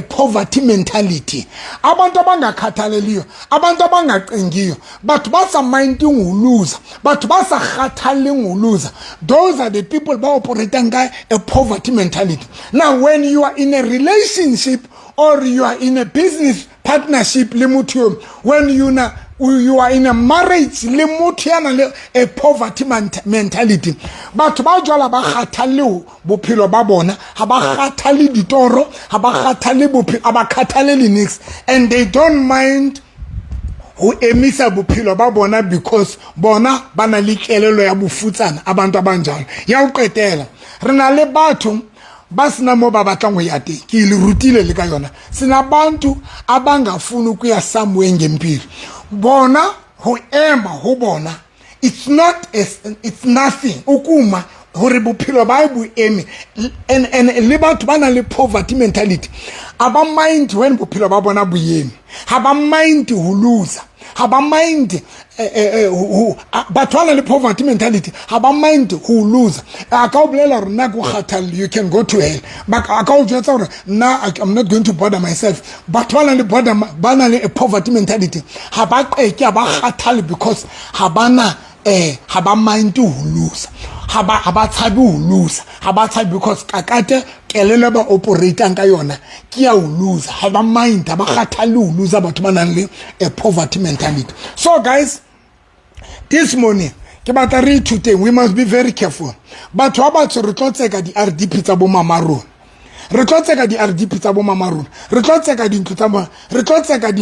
poverty mentality. Abantu abangakhathaleliyo, abantu abangacingiyo, but basa minding uluza, but basa khathaling uluza. Those are the people ba operating a poverty mentality. Now when you are in a relationship or you are in a business partnership, when you are in a marriage, a poverty mentality. But bajwala ba khathale bophelo ba bona, ha ba khathale ditoro, ha ba khathale bophelo, ha ba khathale links, and they don't mind ho emisa bophelo ba bona because bona ba na le kelelo ya bofutsana abantu abanjalo ya o qetela re na le batho ba sina mo ba batlang ho ya teng ke le rutile le ka yona sina bantu abangafuni ukuya somewhere ngempilo bona ho ema ho bona it's nothing ukuma hore bophelo ba bu eme and le batho ba na le poverty mentality aba mind when bophelo ba bona bu eme ha ba mind ho lose ha ba mind batho ba na le poverty mentality ha ba mind ho lose aka o bolela rena go khathal you can go to hell aka o jwetsa hore na I'm not going to bother myself batho ba na le a poverty mentality ha ba qeke ba khathal because ha bana ha ba mind to lose ha ba tshabi ho lose ha ba tshabi because kakate kelelo ba operating ka yona ke ya ho lose ha ba mind ha ba kgathale ho lose batho ba nang le a poverty mentality. So guys, this morning ke batla re ithuteng we must be very careful batho ba batho re tlotseka di RDP tsa bo mama rona re tlotseka di RDP tsa bo mama rona re tlotseka dintlo tsa bona re tlotseka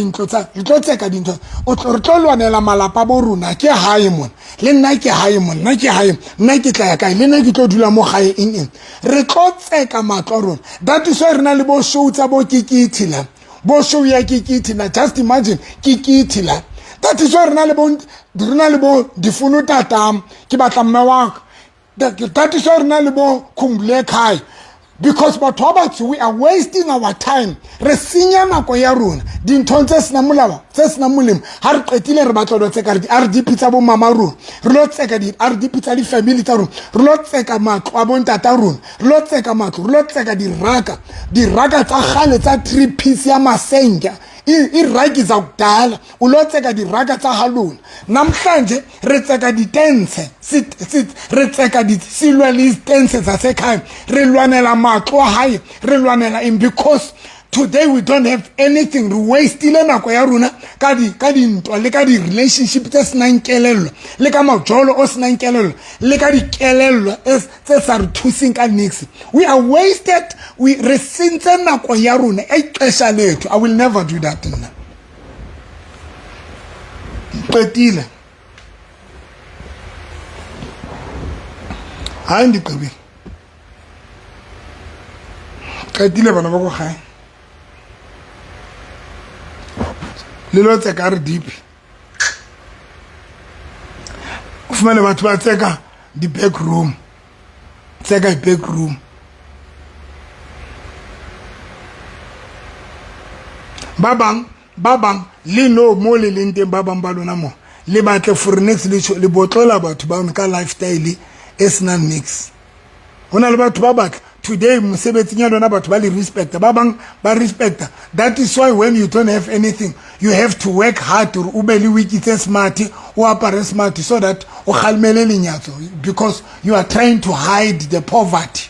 dintlo o re tlolwanela malapa bo rona ke hae mona le nna ke hae mona nna ke hae nna ke tla ya kae le nna ke tlo dula mo gae eng re tlotseka matlo rona that is why re na le bo show tsa bo kikithi la bo show ya kikithi na just imagine kikithi la that is why re na le bo difuno tatam ke batla mme wa that is why re na le bo khumble khai because batho ba batho we are wasting our time re sinya nako ya rona dintho tse sina molao tse sina molemo ha re qetile re batla lo tseka di RDP tsa bo mama rona re lo tseka di RDP tsa di family tsa rona re lo tseka matlo a bon tata rona re lo tseka matlo re lo tseka di raka tsa gale tsa 3 piece ya masenga iraki za kudala ulotseka di raka tsa halona namhlanje re tseka di tense re tseka di silwa le tense zasekhaya re lwanela matlo hae re lwanela in because today we don't have anything re wasteile nako ya rona ka di ntwa le ka di relationship tse senang kelello le ka majolo o senang kelello le ka di kelello tse sa re thusing ka nix we are wasted we resentse nako ya rona e xesha lethu I will never do that nna qetile ha ndiqibile qetile bana ba go gae le lo tseka RDP o fumane batho ba tseka di back room babang le no mo le lenteng babang ba lona mo le batle for next le botlola batho ba ka lifestyle e sna mix hona le batho ba batla today mosebetsing ya lona batho ba le respect ba bang ba respect that is why when you don't have anything you have to work hard to ube le wiki tse smart o apare smart so that o khalmele lenyatso because you are trying to hide the poverty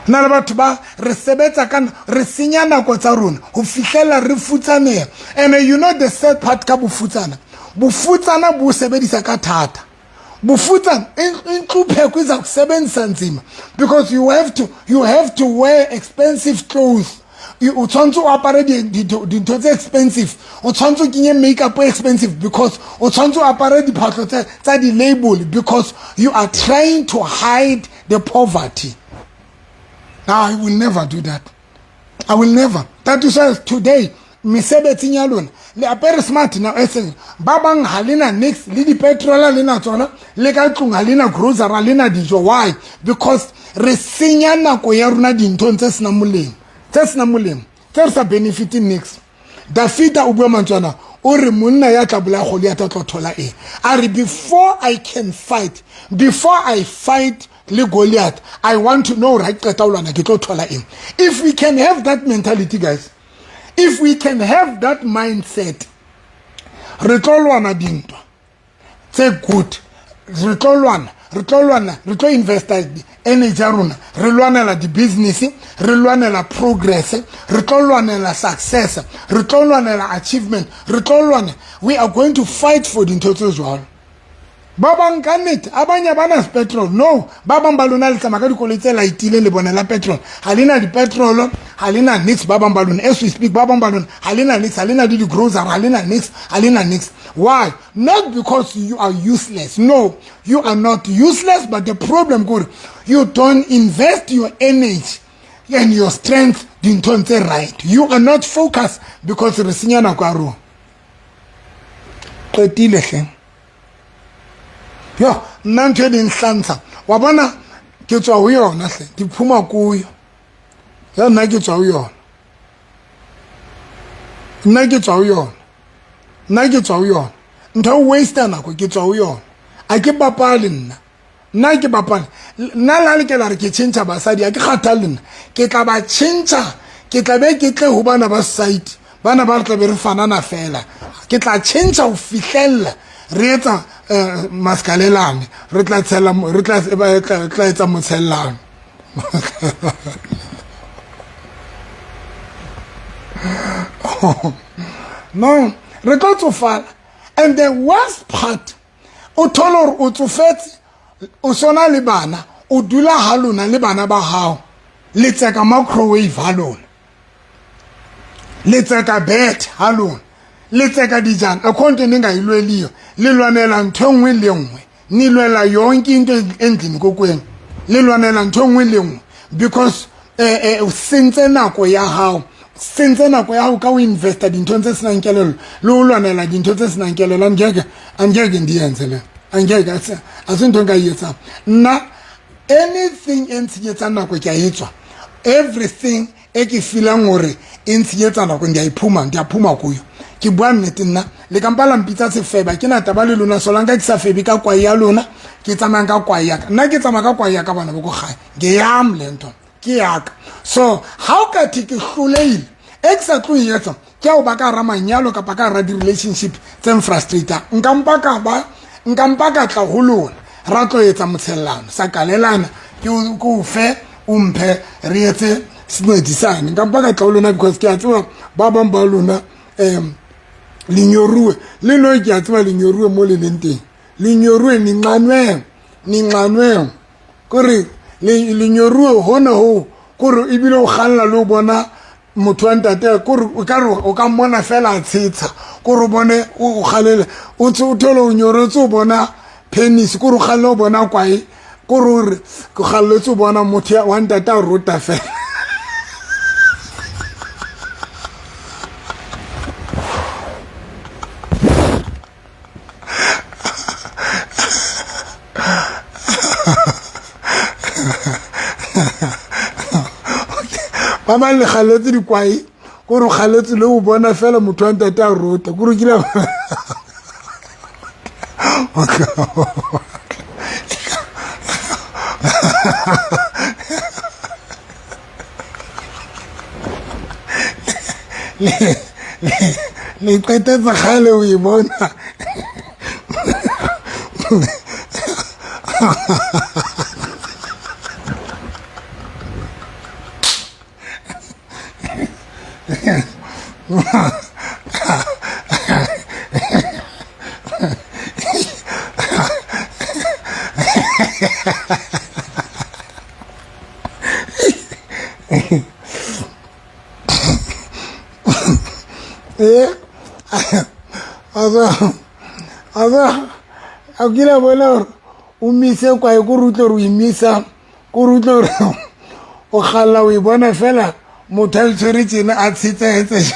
na le batho ba re sebetsa kana re senya nako tsa rona ho fihlela re futsanela and you know the sad part ka bofutsana bo sebedisa ka thata bufutsana inhlupheko iza kusebenza nzima because you have to wear expensive clothes o tshwantse o apare dintho tse expensive o tshwantse kinye makeup expensive because o tshwantse o apare diphatlo tsa di label because you are trying to hide the poverty. Now I will never do that. I will never. That is why today mesebetsi ya lona le apere smart na essence babang halina next le di petrol le na tsona le ka tlung halina grocery le na dijo why because re senya nako ya rona dintho tse sina molemo tse sa benefiting next Dafita o bua mantswana o re monna ya tla bola go le ya tla thola eng are before I fight le Goliath I want to know right qeta ulwana ke tlo thola eng. If we can have that mentality guys, if we can have that mindset, re tlo lwana dintwa tse good, re tlo investa energy ya rona re lwanela di business, re lwanela progress, re tlo lwanela success, re tlo lwanela achievement, we are going to fight for dintho tse jwalo. Babang kannet abanya bana petrol no babang balona le tsamaka di koletse la itile le bona la petrol halina di petrol halina nix ba bang ba lona as we speak ba bang ba lona halina nix halina di grocery halina nix why not because you are useless no you are not useless but the problem good you don't invest your energy and your strength dinthong tse right you are not focused because re senya nako a rona qetile hle yo nna ntho e ding hlantsha wa bona ke tswa ho yona hle diphuma kuyo ya nna ke tswa ho yona ntho waste nako ke tswa ho yona a ke bapale nna ke bapale nna la le ke la re ke tšhentšha basadi a ke kgathale nna ke tla ba tšhentšha ke tla be ke tle ho bana ba society bana ba re tla be re fanana fela ke tla tšhentšha ho fihlella re etsa maskalelane re tla etsa motshellane no re tla tsofala and the worst part o thola hore o tsofetse o sona le bana o dula ha lona le bana ba hao le tseka microwave ha lona le tseka bed ha lona le tseka dijana akhonto ninga ilweliyo le lwanela ntho engwe le engwe ni lwela yonke into endlini kokwenu le lwanela ntho engwe le engwe because sentse nako ya hao ka o investa dintho tse sena nkelelo le o lwanela dintho tse sena nkelelo angeke ndiyenze le angeke asinto ngayetsa na anything entsiyetsa nako ke ayetswa everything ke feeling hore entsiyetsa nako ndiyaphuma kuyo ke bua nnete nna le kampala mpitsa sefeba ke na taba le lona solanka ke sa febi ka kwai ya lona ke tsamaya ka kwai ya nna ke tsamaya ka kwai ya ka bana bo go gae ke yam lento ke yaka so how ka tiki hloleile exactly yetsa ke o ba ka ramanyalo ka pa ka ra di relationship tse frustrator nkampa ka tla ho lona ra tlo etsa motshellano sa kalelana ke o fe o mphe re etse sinedisane nkampa ka tla ho lona because ke a tswa ba bang ba lona linyorue le no ke a tswa linyorue mo le lenteng linyorue ni nqanwe kore linyorue hona ho kore ibile o khalla le bona motho wa ntate kore o ka mona fela tshitsa kore bone o khalele o tholo o nyoretse o bona penis kore o khalle o bona kwai kore go khalletse o bona motho wa ntate a rota fela ba le khaletse di kwai gore khaletse le o bona fela motho wa ntate a rota gore ke la le qetetsa khale o e bona akila bona o mise kwa go rutlo re imisa go rutlo re o khalla o e bona fela motho a tsere tsena a tshitsetse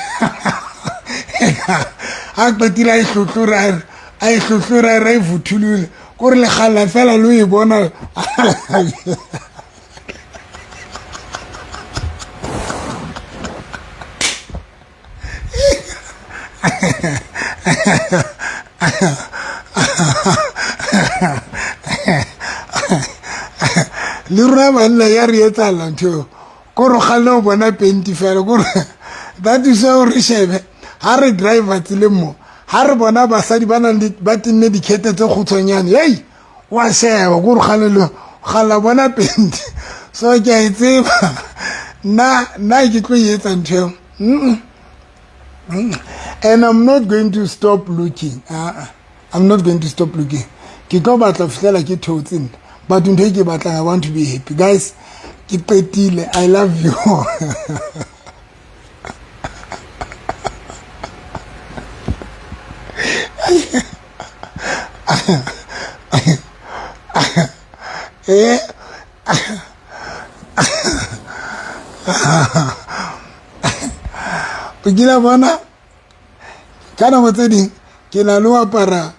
a qetile a ihlotlora re vuthulule gore le khalla fela lo e bona le rona banna ya re etsala ntho kore kgale o bona penti fela kore that is how re shebe ha re driver tseleng mo ha re bona basadi ba tinne dikhete tse khutshwanyane hey wa sheba kore kgale bona penti so ke a itseba na ke tlo etsa ntho and I'm not going to stop looking I'm not going to stop looking ke tlo batla fihlela ke thotseng but ntho ke batla I want to be happy guys ke qetile I love you Pagila bona kana mo tse ding ke na lo apara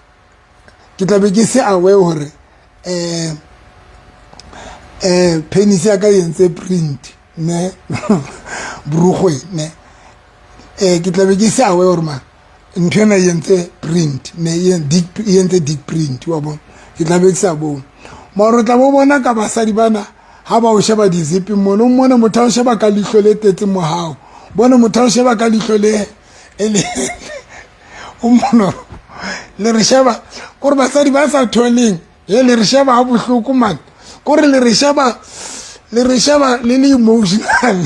ke tla be ke se awe hore penis ya ka yentse print ne brugwe ne ke tla be ke se awe hore ma ntwena yentse print ne yentse dick print wa bona ke tla be ke sa bona maro tla bo bona ka basadi bana ha ba o sheba dizipi mono mona motho o sheba ka lihlo le tetse mo hao bona motho o sheba ka lihlo le ele o mono le re sheba gore basadi ba sa tholeng le re sheba ha bohloko man gore le re sheba le emotional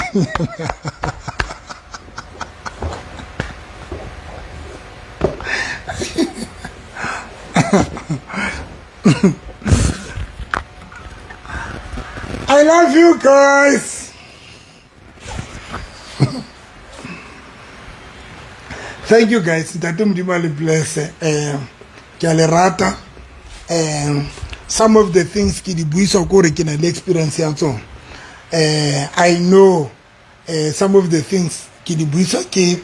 I love you guys. Thank you guys. Ntate Modimo le bless. Ke a le rata. Some of the things ki di buisa ko re ke na le experience ya tsona. I know some of the things ki di buisa ke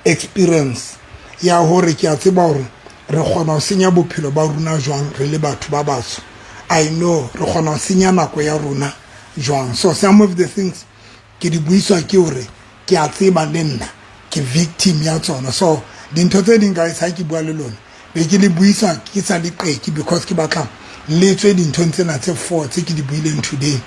experience ya hore ke a tseba hore re kgona ho senya bophelo ba rona jwang re le batho ba batsho. I know re kgona ho senya nako ya rona jwang. So some of the things ke di buisa ke hore ke a tseba le nna ke victim ya tsona. So dintho tse ding guys ha ke bua le lona be ke le buisa ke sa le qeki because ke batla le tswe dintho tsena tse 4 tse ke di buileng today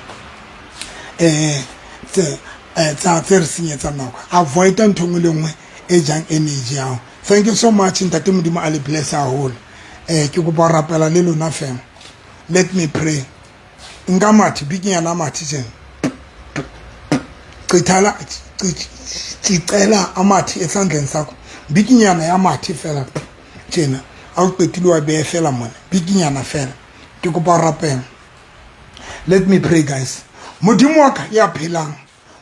tsa re senyetsa nako. Avoid ntho ngwe le ngwe e jang energy yao. Thank you so much Ntate Modimo a le bless haholo. Ke go ba rapela le lona fam. Let me pray. Ngamathi bikinyana amathi tjena. Cicela amathi esandleni sakho. Bikinyana yamathi fela tjena. Awuqedile wa be fela mona. Bikinyana fela. Ke go ba rapela. Let me pray guys. Modimo wa ka ya phelang.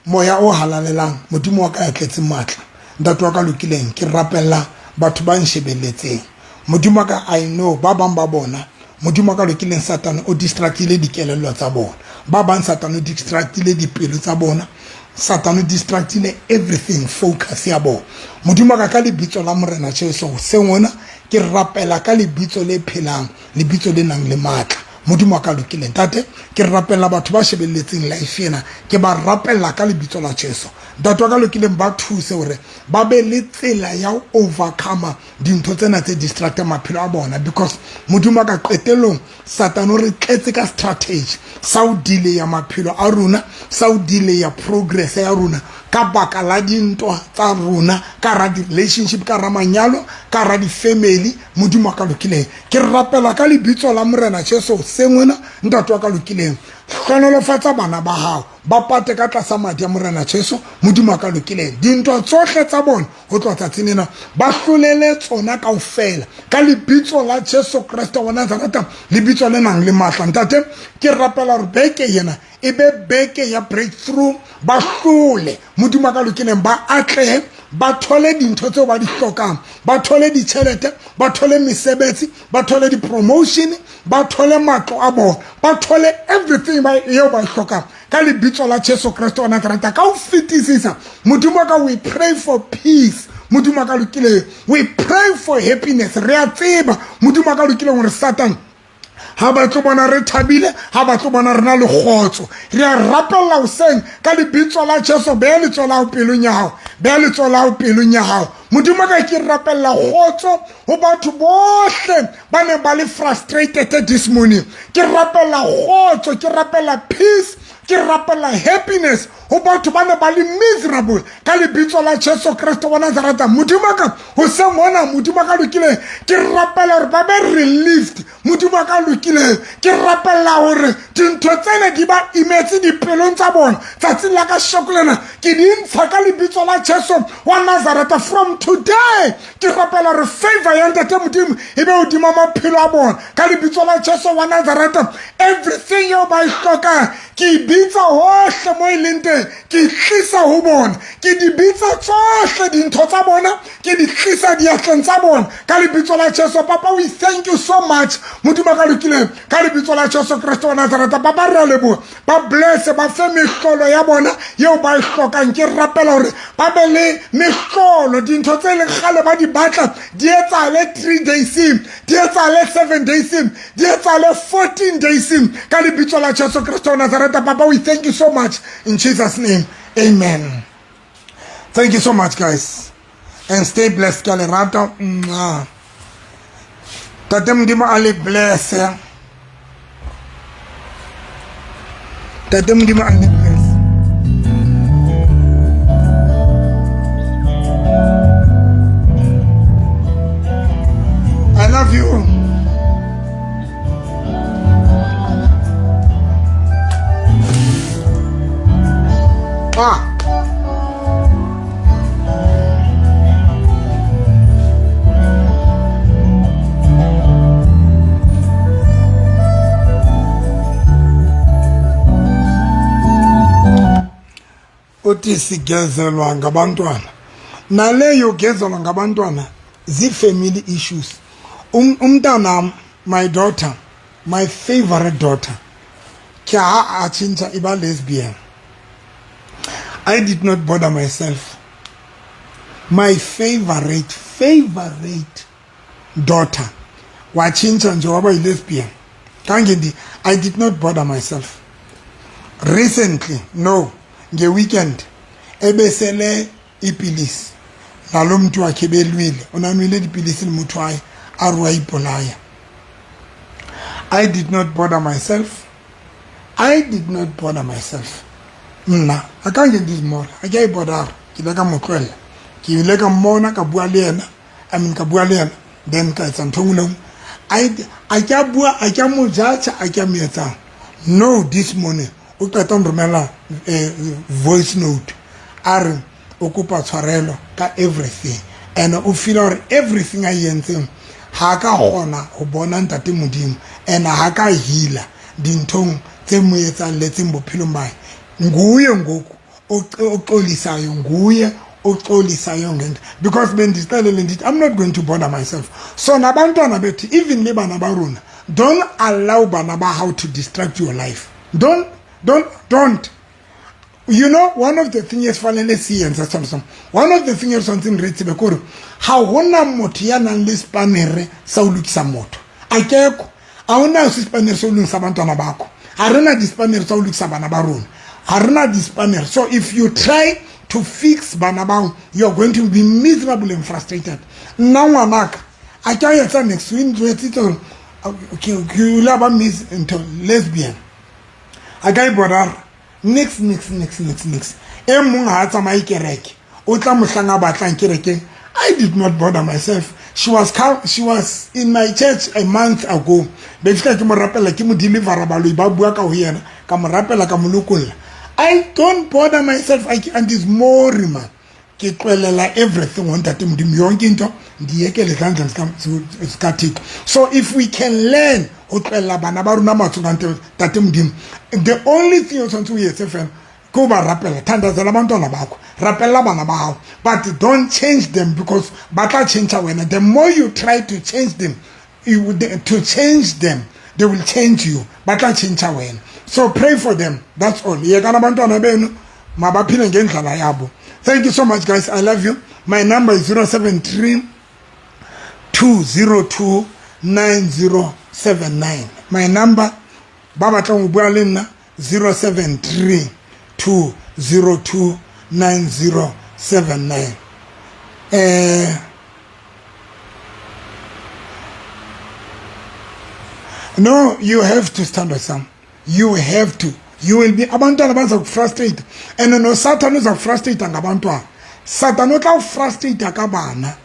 Moya o halalelang. Modimo wa ka ya tletse matla. Ntate wa ka lokileng ke rapella batho ba nshebeletseng. Modimo wa ka I know ba bang ba bona Modimo ka lokileng Satan o distractile dikelello tsa bona. Ba bang Satan o distractile dipelo tsa bona. Satan o distractile everything focus ya bona. Modimo ka lebitso la Morena Jesu se ngona ke rapela ka lebitso le phelang, lebitso le nang le matla. Modimo ka lokileng tate ke rapela batho ba shebelletseng life ena ke ba rapela ka lebitso la Jesu. Ntate ka lokileng ba thuse hore ba be le tsela ya overcome dintho tsena tse distract maphelo a bona because Modimo ka qetelong Satan o re tletse ka strategy sa o delay ya maphelo a rona, sa o delay ya progress ya rona ka baka la dintwa tsa rona ka ra di relationship ka ra manyalo ka ra di family. Modimo ka lokileng ke rapela ka lebitso la Morena Jesu se ngwena ntate ka lokileng hlonolofatsa bana ba hao ba pate ka tlasa madi ya Morena Jesu. Modimo ka lokileng dintwa tsohle tsa bona ho tloha tsatsing ba hlolele tsona kaofela ka lebitso la Jesu Kriste wa Nazareta, lebitso le nang le matla. Ntate ke rapela hore beke yena e be beke ya breakthrough. Ba hlole Modimo ka lokileng ba atlehe ba thole dintho tseo ba di hlokang, ba thole ditjhelete, ba thole mesebetsi, ba thole di promotion, ba thole matlo a bona, ba thole everything ba eo ba hlokang ka lebitso la Jesu Kriste wa Nazareta ka o fetisisa. Modimo ka we pray for peace. Modimo ka lokileng we pray for happiness. Re a tseba Modimo ka lokileng hore Satan ha ba tlo bona re thabile, ha ba tlo bona re na le kgotso. Re a rapella o seng ka lebitso la Jesu be le tsola o pelong ya hao, be le tsola o pelong ya hao. Modimo ka ke rapella kgotso ho batho bohle ba ne ba le frustrated this morning. Ke rapella kgotso, ke rapella peace, ke rapella happiness ho batho ba ne ba le miserable ka lebitso la Jesu Kriste wa Nazareta. Modimo ka ho se mona Modimo ka lokile ke rapella hore ba be relieved. Modimo ka lokile ke rapella hore dintho tsene di ba imetse dipelong tsa bona tsatsing la ka shokolena ke di ntsha ka lebitso la Jesu wa Nazareta. From today ke rapella hore favor ya Ntate Modimo e be hodima maphelo a bona ka lebitso la Jesu wa Nazareta. Everything yo ba hloka ke bitsa hohle mo ilente jwale ke tlisa ho bona ke di bitsa tsohle dintho tsa bona ke di tlisa diatleng tsa bona ka lebitso la Jesu. Papa, we thank you so much modimo ka lokileng ka lebitso la Jesu Kristo wa Nazareta. Papa, re a leboha ba bless ba fe mehlolo ya bona yeo ba e hlokang. Ke rapela hore ba be le mehlolo dintho tse leng kgale ba di batla di etsahale 3 days di etsahale 7 days di etsahale 14 days ka lebitso la Jesu Kristo wa Nazareta. Papa, we thank you so much in Jesus' name. Amen. Thank you so much, guys, and stay blessed. Ka lerato. Tate Modimo a le bless. Tate Modimo a le bless. I love you. Uthi sigezelwa ngabantwana naleyo gezelwa ngabantwana zi-family issues. Umntanam, my daughter, my favorite daughter, kya achincha iba lesbian. I did not bother myself. My favorite daughter wachincha nje waba lesbian. Kangindi, I did not bother myself. Recently, no, nge weekend ebesele ipilisi nalo mntu wakhe belwile onanwile ipilisi limuntu waye arwa ipolaya. I did not bother myself. Mna akange ndizimora akayibother kileka mokwela kileka mona ka bua le yena ka bua le yena then ka etsa nthongolo akabua akamojacha akamietsa. No, this morning o qeta nromela voice note are okupa tshwarelo ka everything and o feel or everything I yentseng ha ka gona go bona ntate modimo and ha ka healer dinthong tse mo etsa letseng bophelo mbae. Nguye ngoku oxolisayo nguye oxolisayo ngento because bendisixelele ndithi I'm not going to bother myself. So nabantwana bethi even le bana ba rona, don't allow bana ba how to distract your life. Don't. You know, one of the things is finally science. One of the things is something rich because how hona moto ya nang le spanere sa o lokisa moto akeko a ona se spanere sa o lokisa bantwana bako a rena di spanere sa o lokisa bana ba rona a rena di spanere. So if you try to fix bana bao, you're going to be miserable and frustrated. Now ngwanaka a ka etsa next week retito you love miss into lesbian agai borar next emong ha tsamai kereke o tla mohlanga batlang kereke. I did not bother myself. She was in my church a month ago. Befika ke mo rapela ke mo deliver ba lo ba bua ka ho yena ka mo rapela ka mo lokolla. I don't bother myself. And this more man ke tlolela everything on that modimo yonke into ndiyekele izandla zikaThixo. So if we can learn the only thing you want to hear is Kuba rapela, tandazela bantwana bakho, rapela bana bao, but don't change them because bata change when the more you try to change them, they will change you. Bata change when. So pray for them. That's all. Thank you so much, guys. I love you. My number is 073 202 9079. My number Baba Tangu Bualina 073 202 9079. No, you have to stand with some. You have to. You will be abantu frustrated. And no Satan is frustrated ngabantu. Satan not frustrated akabana.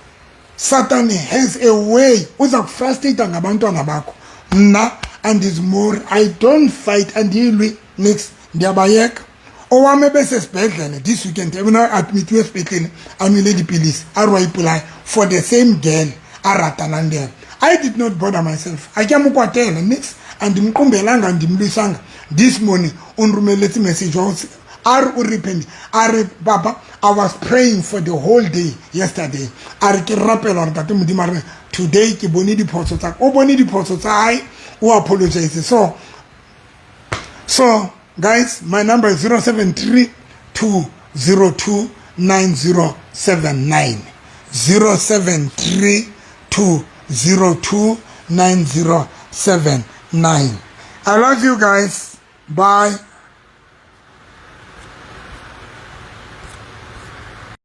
Satan has a way uza frustrate ngabantwana bakho. Na and is more. I don't fight and deal with next ndiabayeka. Owame bese sibhedlela this weekend ebona admit we hospital amile police arwa ipulai for the same girl aratanandela. I did not bother myself. I came kwatela next and ndimqumbelanga ndimlisanga this morning unrumeleti message Are u repent. Are Baba, I was praying for the whole day yesterday. Are ke rapela hore tate Modimo a re today ke bone diphoso tsa o bone diphoso tsa hae o apologize. So guys, my number is 073 202 9079. 073 202 9079. I love you guys. Bye.